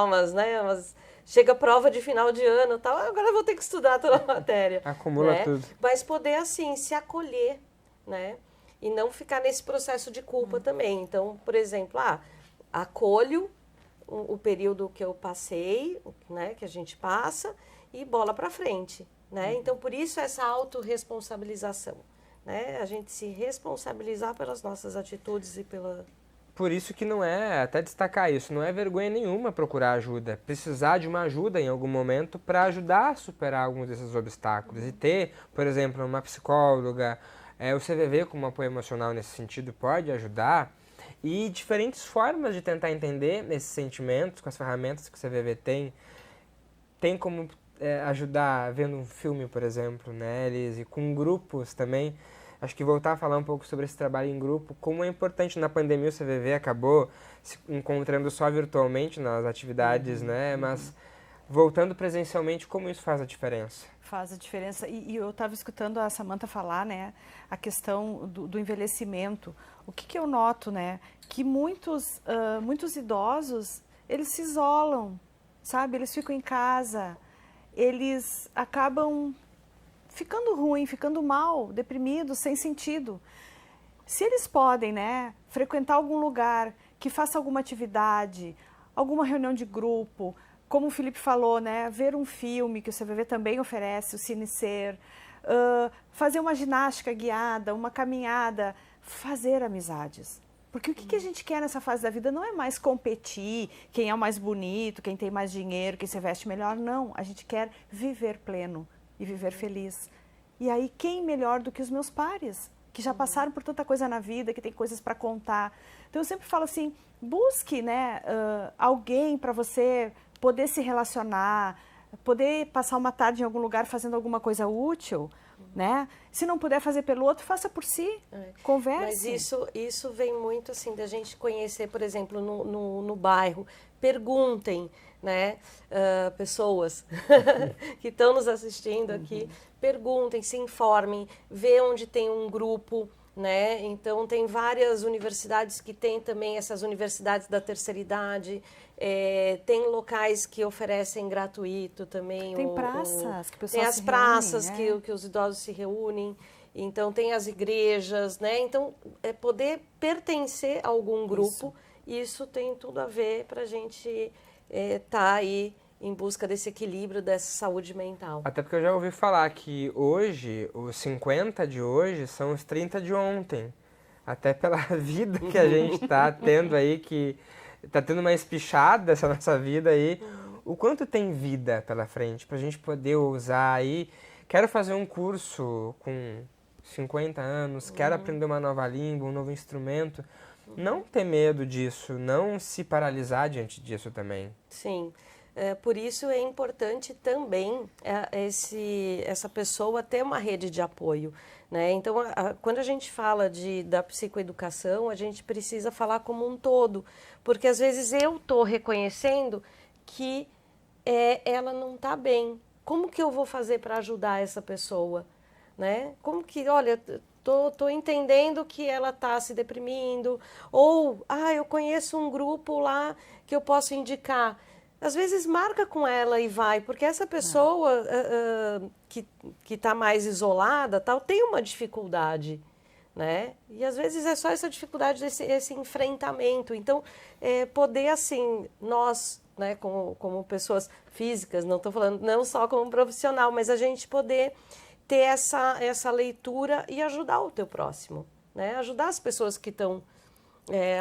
chega a prova de final de ano e tal, agora eu vou ter que estudar toda a matéria. Acumula, né? Tudo. Mas poder, assim, se acolher, né? E não ficar nesse processo de culpa também. Então, por exemplo, acolho o período que eu passei, né, que a gente passa, e bola para frente, né? Então, por isso essa autorresponsabilização, né? A gente se responsabilizar pelas nossas atitudes e pela... Por isso que não é, até destacar isso, não é vergonha nenhuma procurar ajuda. Precisar de uma ajuda em algum momento para ajudar a superar alguns desses obstáculos. E ter, por exemplo, uma psicóloga, o CVV como apoio emocional nesse sentido pode ajudar. E diferentes formas de tentar entender esses sentimentos com as ferramentas que o CVV tem. Tem como ajudar vendo um filme, por exemplo, né, Elise? Com grupos também. Acho que voltar a falar um pouco sobre esse trabalho em grupo, como é importante. Na pandemia o CVV acabou se encontrando só virtualmente nas atividades, né? Mas voltando presencialmente, como isso faz a diferença? Faz a diferença. E eu estava escutando a Samantha falar, né? A questão do envelhecimento. O que eu noto, né? Que muitos idosos, eles se isolam, sabe? Eles ficam em casa, eles acabam ficando ruim, ficando mal, deprimidos, sem sentido. Se eles podem, né, frequentar algum lugar que faça alguma atividade, alguma reunião de grupo, como o Felipe falou, né, ver um filme que o CVV também oferece, o Cine Ser, fazer uma ginástica guiada, uma caminhada, fazer amizades. Porque o que a gente quer nessa fase da vida não é mais competir, quem é o mais bonito, quem tem mais dinheiro, quem se veste melhor, não. A gente quer viver pleno e viver feliz. E aí, quem melhor do que os meus pares, que já passaram por tanta coisa na vida, que tem coisas para contar. Então, eu sempre falo assim, busque, né, alguém para você poder se relacionar, poder passar uma tarde em algum lugar fazendo alguma coisa útil, né? Se não puder fazer pelo outro, faça por si, converse. Mas isso vem muito, assim, da gente conhecer, por exemplo, no bairro, perguntem, né, pessoas que estão nos assistindo aqui, perguntem, se informem, vê onde tem um grupo, né? Então, tem várias universidades que têm também essas universidades da terceira idade, tem locais que oferecem gratuito também. Tem praças que o pessoal tem as se praças reúne, que os idosos se reúnem, então tem as igrejas, né? Então, poder pertencer a algum grupo, isso tem tudo a ver para a gente tá aí em busca desse equilíbrio, dessa saúde mental. Até porque eu já ouvi falar que hoje, os 50 de hoje são os 30 de ontem. Até pela vida que a gente está tendo aí, que está tendo uma espichada essa nossa vida aí. O quanto tem vida pela frente para a gente poder usar aí. Quero fazer um curso com 50 anos, quero aprender uma nova língua, um novo instrumento. Não ter medo disso, não se paralisar diante disso também. Sim, por isso é importante também essa pessoa ter uma rede de apoio, né? Então, quando a gente fala da psicoeducação, a gente precisa falar como um todo, porque às vezes eu estou reconhecendo que ela não está bem. Como que eu vou fazer para ajudar essa pessoa, né? Como que, olha... Tô entendendo que ela está se deprimindo, ou, eu conheço um grupo lá que eu posso indicar. Às vezes marca com ela e vai, porque essa pessoa que está mais isolada, tal, tem uma dificuldade, né? E às vezes é só essa dificuldade, esse enfrentamento. Então, poder assim, nós, né, como pessoas físicas, não estou falando não só como profissional, mas a gente poder ter essa leitura e ajudar o teu próximo, né? Ajudar as pessoas que estão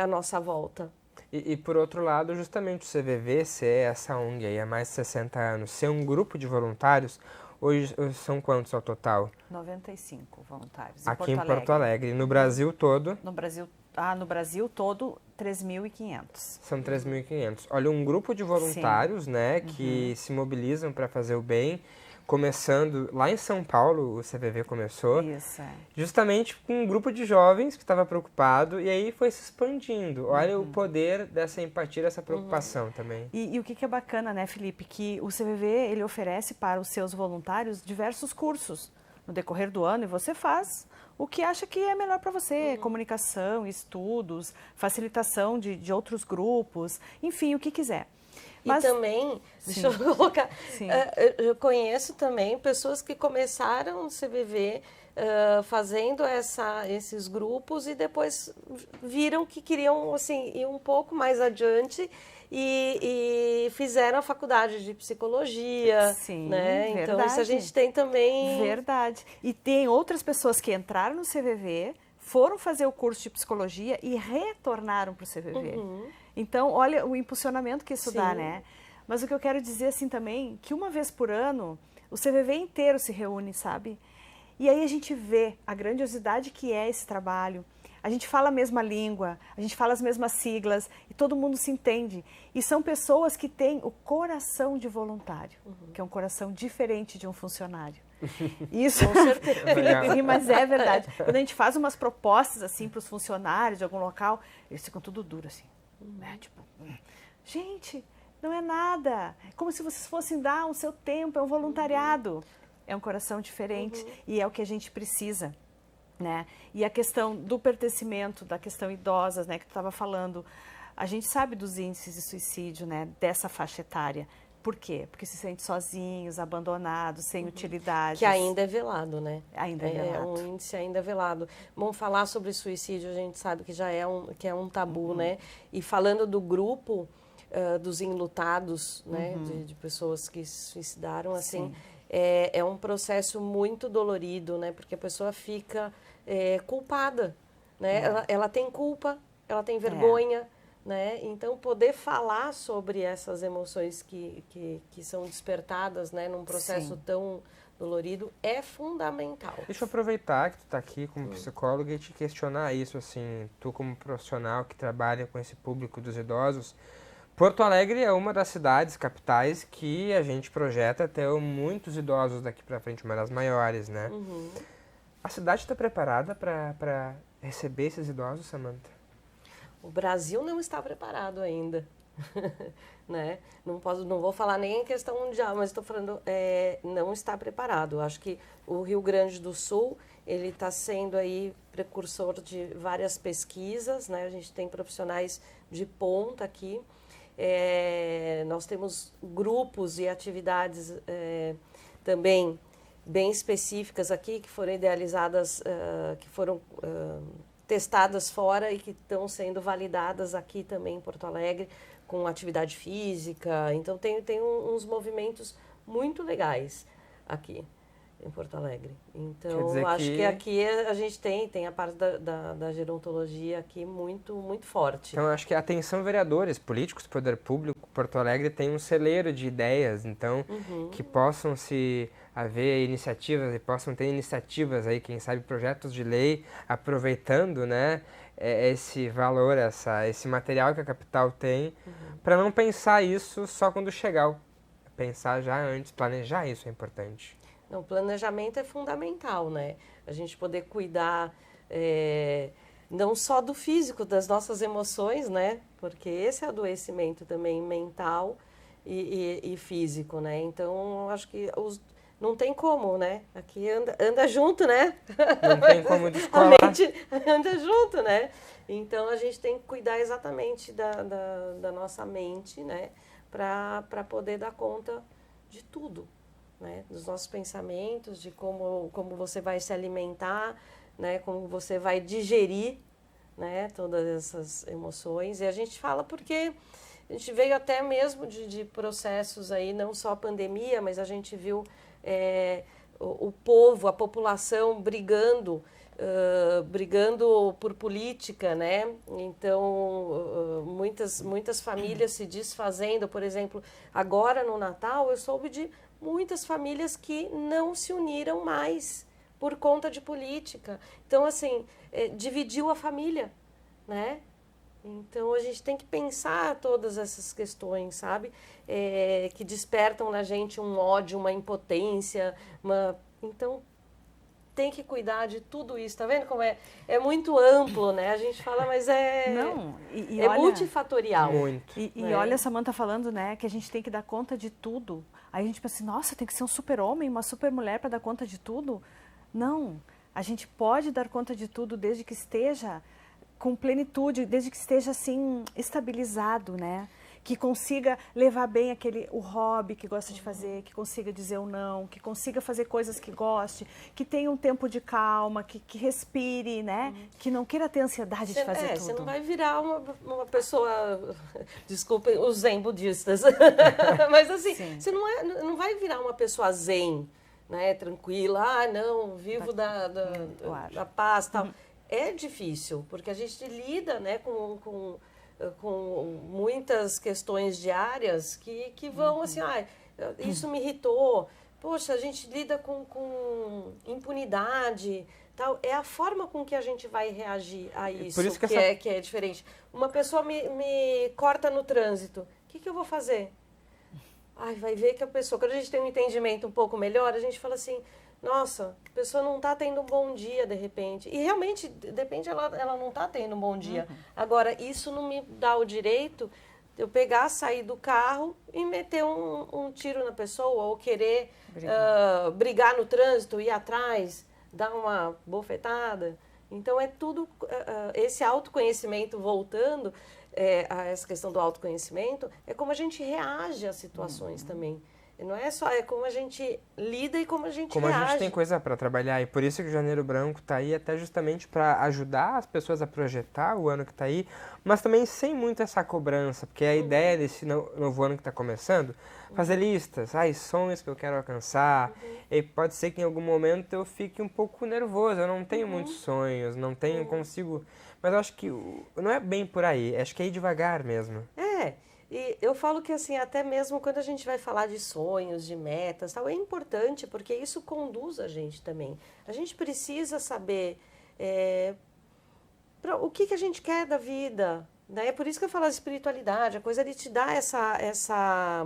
à nossa volta. E por outro lado, justamente o CVV ser essa ONG aí há mais de 60 anos, ser um grupo de voluntários, hoje são quantos ao total? 95 voluntários. Aqui em Porto Alegre. No Brasil todo? No Brasil todo, 3.500. São 3.500. Olha, um grupo de voluntários, né, que se mobilizam para fazer o bem. Começando lá em São Paulo, o CVV começou, justamente com um grupo de jovens que estava preocupado, e aí foi se expandindo. Olha o poder dessa empatia, dessa preocupação também. E o que é bacana, né, Felipe, que o CVV ele oferece para os seus voluntários diversos cursos no decorrer do ano, e você faz o que acha que é melhor para você, comunicação, estudos, facilitação de outros grupos, enfim, o que quiser. Mas, e também, sim. deixa eu colocar, Sim. Eu conheço também pessoas que começaram no CVV fazendo esses grupos e depois viram que queriam assim, ir um pouco mais adiante e fizeram a faculdade de psicologia. Sim, né? verdade. Então, isso a gente tem também... Verdade. E tem outras pessoas que entraram no CVV, foram fazer o curso de psicologia e retornaram para o CVV. Então, olha o impulsionamento que isso dá, né? Mas o que eu quero dizer assim também, que uma vez por ano, o CVV inteiro se reúne, sabe? E aí a gente vê a grandiosidade que é esse trabalho. A gente fala a mesma língua, a gente fala as mesmas siglas e todo mundo se entende. E são pessoas que têm o coração de voluntário, que é um coração diferente de um funcionário. Isso, com certeza. Mas é verdade. Quando a gente faz umas propostas assim para os funcionários de algum local, eles ficam tudo duro assim. Né? Tipo, gente, não é nada. É como se vocês fossem dar o seu tempo, é um voluntariado. É um coração diferente e é o que a gente precisa. Né? E a questão do pertencimento, da questão idosas, né, que tu estava falando, a gente sabe dos índices de suicídio, né, dessa faixa etária. Por quê? Porque se sentem sozinhos, abandonados, sem utilidade. Que ainda é velado, né? Ainda é velado. É um índice ainda velado. Bom, falar sobre suicídio, a gente sabe que já é um tabu, né? E falando do grupo dos enlutados, né, de pessoas que se suicidaram, assim, é um processo muito dolorido, né? Porque a pessoa fica culpada, né? Ela tem culpa, ela tem vergonha, né? Então, poder falar sobre essas emoções que são despertadas, né, num processo tão dolorido é fundamental. Deixa eu aproveitar que tu está aqui como psicóloga e te questionar isso, assim, tu como profissional que trabalha com esse público dos idosos. Porto Alegre é uma das cidades capitais que a gente projeta ter muitos idosos daqui para frente, uma das maiores, né? A cidade está preparada para receber esses idosos, Samantha? O Brasil não está preparado ainda, né? Não vou falar nem em questão mundial, mas estou falando, não está preparado. Acho que o Rio Grande do Sul, ele está sendo aí precursor de várias pesquisas, né? A gente tem profissionais de ponta aqui. Nós temos grupos e atividades também bem específicas aqui, que foram idealizadas, que foram testadas fora e que estão sendo validadas aqui também em Porto Alegre, com atividade física. Então, tem uns movimentos muito legais aqui em Porto Alegre. Então, acho que aqui a gente tem a parte da gerontologia aqui muito, muito forte. Então, acho que atenção vereadores, políticos, poder público, Porto Alegre tem um celeiro de ideias, então, que possam haver iniciativas e possam ter iniciativas aí, quem sabe projetos de lei, aproveitando, né, esse valor, esse material que a capital tem, para não pensar isso só quando chegar, pensar já antes, planejar isso é importante. Não, o planejamento é fundamental, né? A gente poder cuidar não só do físico, das nossas emoções, né? Porque esse é adoecimento também mental e físico, né? Então, acho que não tem como, né? Aqui anda junto, né? Não tem como descolar. A mente anda junto, né? Então, a gente tem que cuidar exatamente da nossa mente, né? Para poder dar conta de tudo. Né, dos nossos pensamentos, de como você vai se alimentar, né, como você vai digerir, né, todas essas emoções. E a gente fala porque a gente veio até mesmo de processos aí, não só a pandemia, mas a gente viu o povo, a população brigando por política, né? Então, muitas famílias se desfazendo. Por exemplo, agora no Natal eu soube de muitas famílias que não se uniram mais por conta de política. Então, assim, dividiu a família, né? Então, a gente tem que pensar todas essas questões, sabe? Que despertam na gente um ódio, uma impotência, Então, tem que cuidar de tudo isso, tá vendo como é muito amplo, né? A gente fala, mas Não, olha, multifatorial. Muito. E olha a Samantha falando, né, que a gente tem que dar conta de tudo. Aí a gente pensa assim, nossa, tem que ser um super-homem, uma super-mulher para dar conta de tudo? Não, a gente pode dar conta de tudo desde que esteja com plenitude, desde que esteja assim, estabilizado, né? que consiga levar bem o hobby que gosta de fazer, que consiga dizer o não, que consiga fazer coisas que goste, que tenha um tempo de calma, que respire, né? Que não queira ter ansiedade de fazer tudo. Você não vai virar uma pessoa, desculpem os zen budistas, mas assim, você não vai virar uma pessoa zen, né? Tranquila, não, vivo da paz e tal. É difícil, porque a gente lida, né, com muitas questões diárias que vão assim, isso me irritou, poxa, a gente lida com impunidade, tal. É a forma com que a gente vai reagir a isso, que é diferente. Uma pessoa me corta no trânsito, o que eu vou fazer? Vai ver que a pessoa, quando a gente tem um entendimento um pouco melhor, a gente fala assim, nossa, a pessoa não está tendo um bom dia, de repente. E realmente, de repente, ela não está tendo um bom dia. Agora, isso não me dá o direito de eu pegar, sair do carro e meter um tiro na pessoa, ou querer brigar no trânsito, ir atrás, dar uma bofetada. Então, é tudo, esse autoconhecimento, voltando a essa questão do autoconhecimento, é como a gente reage às situações também. Não é só, é como a gente lida e como a gente reage. Como a gente tem coisa para trabalhar, e por isso que o Janeiro Branco está aí, até justamente para ajudar as pessoas a projetar o ano que está aí, mas também sem muito essa cobrança, porque a ideia desse novo ano que está começando, fazer listas, sonhos que eu quero alcançar, e pode ser que em algum momento eu fique um pouco nervoso, eu não tenho muitos sonhos, consigo, mas eu acho que não é bem por aí, acho que é ir devagar mesmo. E eu falo que, assim, até mesmo quando a gente vai falar de sonhos, de metas, tal, é importante, porque isso conduz a gente também. A gente precisa saber o que a gente quer da vida, né? É por isso que eu falo da espiritualidade, a coisa de te dar essa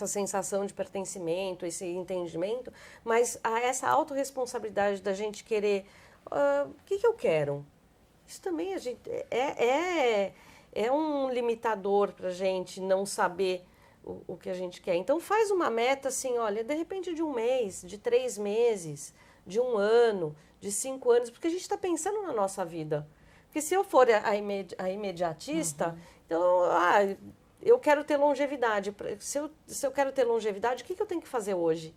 sensação de pertencimento, esse entendimento, mas essa autorresponsabilidade da gente querer, o que eu quero? Isso também a gente é um limitador para a gente não saber o que a gente quer. Então, faz uma meta assim, olha, de repente de um mês, de 3 meses, de 1 ano, de 5 anos, porque a gente está pensando na nossa vida. Porque se eu for a imediatista, então, eu quero ter longevidade. Se eu quero ter longevidade, o que eu tenho que fazer hoje?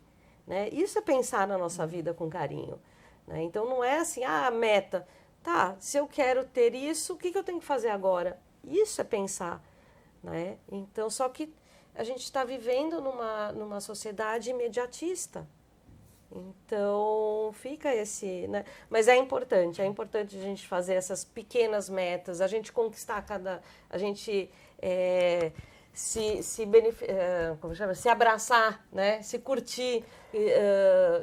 Né? Isso é pensar na nossa vida com carinho. Né? Então, não é assim, a meta. Tá, se eu quero ter isso, o que eu tenho que fazer agora? Isso é pensar, né? Então, só que a gente está vivendo numa sociedade imediatista. Então, fica esse, né? Mas é importante a gente fazer essas pequenas metas, a gente conquistar a gente se abraçar, né? Se curtir,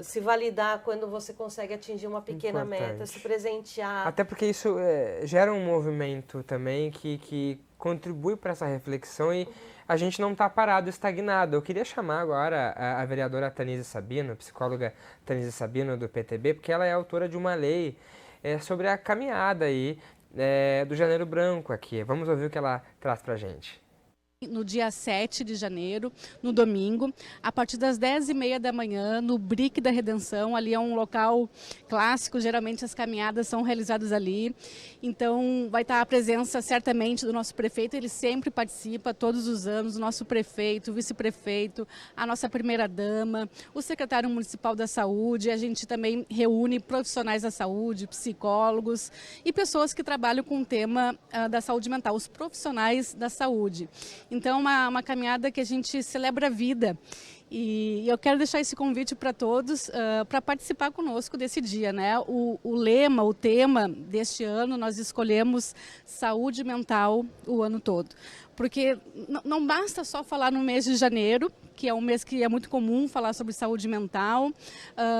se validar quando você consegue atingir uma pequena meta, se presentear. Até porque isso gera um movimento também que contribui para essa reflexão e a gente não está parado, estagnado. Eu queria chamar agora a vereadora Tanise Sabino, psicóloga Tanise Sabino do PTB, porque ela é autora de uma lei sobre a caminhada aí, do Janeiro Branco aqui. Vamos ouvir o que ela traz para a gente. No dia 7 de janeiro, no domingo, a partir das 10h30 da manhã, no Brick da Redenção. Ali é um local clássico, geralmente as caminhadas são realizadas ali. Então vai estar a presença certamente do nosso prefeito, ele sempre participa todos os anos, o nosso prefeito, o vice-prefeito, a nossa primeira-dama, o secretário municipal da saúde. A gente também reúne profissionais da saúde, psicólogos e pessoas que trabalham com o tema da saúde mental, os profissionais da saúde. Então, uma caminhada que a gente celebra a vida. E eu quero deixar esse convite para todos para participar conosco desse dia, né? O lema, o tema deste ano, nós escolhemos saúde mental o ano todo. Porque não basta só falar no mês de janeiro, que é um mês que é muito comum falar sobre saúde mental.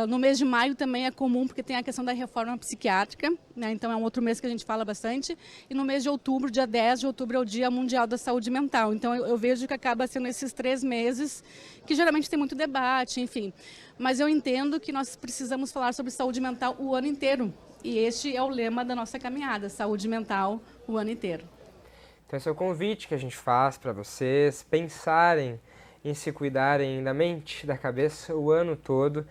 No mês de maio também é comum, porque tem a questão da reforma psiquiátrica, né? Então é um outro mês que a gente fala bastante. E no mês de outubro, dia 10 de outubro, é o Dia Mundial da Saúde Mental. Então eu vejo que acaba sendo esses 3 meses que geralmente tem muito debate, enfim. Mas eu entendo que nós precisamos falar sobre saúde mental o ano inteiro. E este é o lema da nossa caminhada, saúde mental o ano inteiro. Então esse é o convite que a gente faz para vocês pensarem em se cuidarem da mente, da cabeça o ano todo.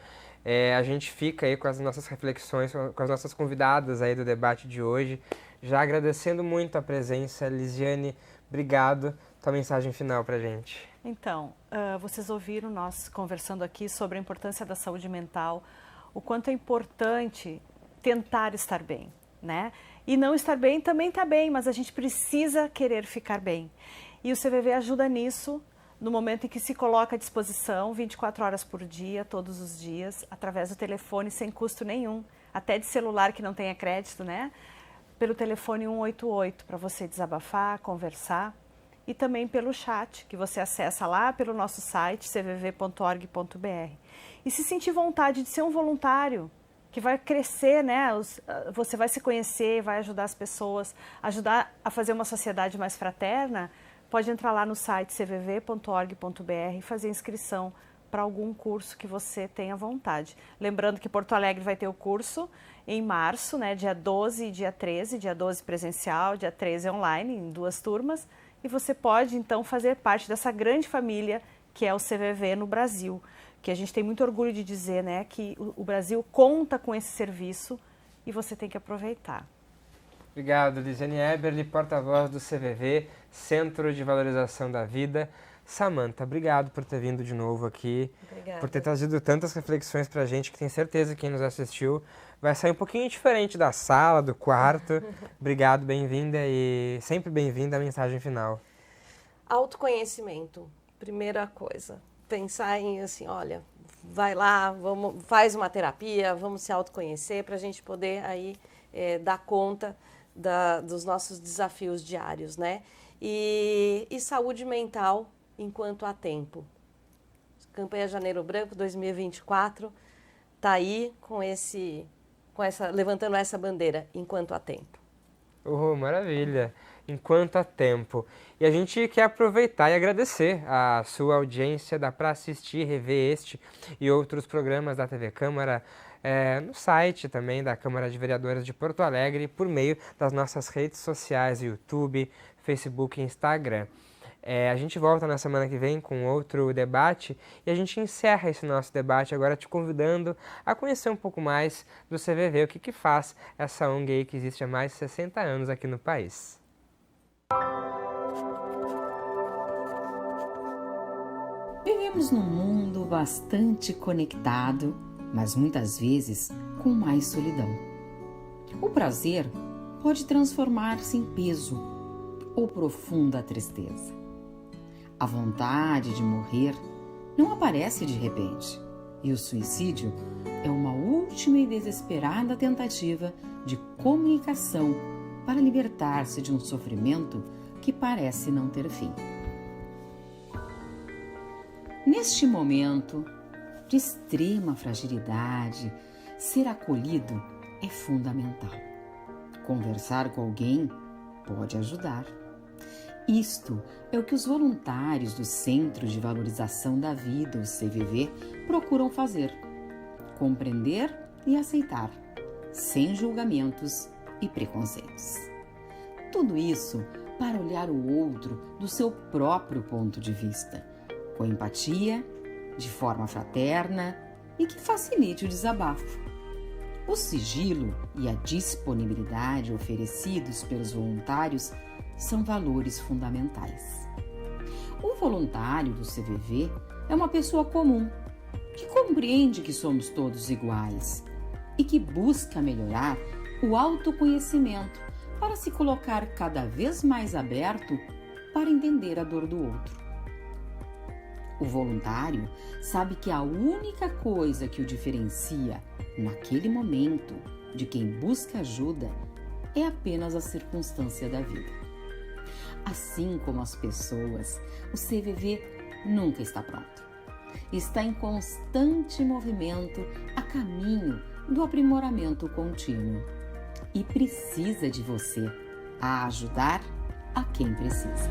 A gente fica aí com as nossas reflexões, com as nossas convidadas aí do debate de hoje. Já agradecendo muito a presença, Lisiane, obrigado. tua mensagem final pra gente. Então, vocês ouviram nós conversando aqui sobre a importância da saúde mental, o quanto é importante tentar estar bem, né? E não estar bem também está bem, mas a gente precisa querer ficar bem. E o CVV ajuda nisso no momento em que se coloca à disposição 24 horas por dia, todos os dias, através do telefone sem custo nenhum, até de celular que não tenha crédito, né? Pelo telefone 188 para você desabafar, conversar. E também pelo chat, que você acessa lá pelo nosso site, cvv.org.br. E se sentir vontade de ser um voluntário, que vai crescer, né? Você vai se conhecer, vai ajudar as pessoas, ajudar a fazer uma sociedade mais fraterna, pode entrar lá no site cvv.org.br e fazer inscrição para algum curso que você tenha vontade. Lembrando que Porto Alegre vai ter o curso em março, né? Dia 12 e dia 13, dia 12 presencial, dia 13 online, em 2 turmas. E você pode, então, fazer parte dessa grande família que é o CVV no Brasil, que a gente tem muito orgulho de dizer, né, que o Brasil conta com esse serviço e você tem que aproveitar. Obrigado, Lisiane Eberle, porta-voz do CVV, Centro de Valorização da Vida. Samantha, obrigado por ter vindo de novo aqui, Obrigada. por ter trazido tantas reflexões pra gente, que tenho certeza que quem nos assistiu vai sair um pouquinho diferente da sala, do quarto. Obrigado, bem-vinda e sempre bem-vinda à mensagem final. Autoconhecimento, primeira coisa. Pensar em assim, olha, vai lá, faz uma terapia, vamos se autoconhecer para a gente poder aí dar conta dos nossos desafios diários, né? E saúde mental enquanto há tempo. Campanha Janeiro Branco 2024 está aí levantando essa bandeira, enquanto há tempo. Maravilha! Enquanto há tempo. E a gente quer aproveitar e agradecer a sua audiência, dá para assistir, rever este e outros programas da TV Câmara no site também da Câmara de Vereadores de Porto Alegre, por meio das nossas redes sociais, YouTube, Facebook e Instagram. A gente volta na semana que vem com outro debate e a gente encerra esse nosso debate agora te convidando a conhecer um pouco mais do CVV, o que faz essa ONG aí que existe há mais de 60 anos aqui no país. Vivemos num mundo bastante conectado, mas muitas vezes com mais solidão. O prazer pode transformar-se em peso ou profunda tristeza. A vontade de morrer não aparece de repente, e o suicídio é uma última e desesperada tentativa de comunicação para libertar-se de um sofrimento que parece não ter fim. Neste momento de extrema fragilidade, ser acolhido é fundamental. Conversar com alguém pode ajudar. Isto é o que os voluntários do Centro de Valorização da Vida, o CVV, procuram fazer. Compreender e aceitar, sem julgamentos e preconceitos. Tudo isso para olhar o outro do seu próprio ponto de vista, com empatia, de forma fraterna e que facilite o desabafo. O sigilo e a disponibilidade oferecidos pelos voluntários são valores fundamentais. O voluntário do CVV é uma pessoa comum, que compreende que somos todos iguais e que busca melhorar o autoconhecimento para se colocar cada vez mais aberto para entender a dor do outro. O voluntário sabe que a única coisa que o diferencia naquele momento de quem busca ajuda é apenas a circunstância da vida. Assim como as pessoas, o CVV nunca está pronto. Está em constante movimento a caminho do aprimoramento contínuo e precisa de você a ajudar a quem precisa.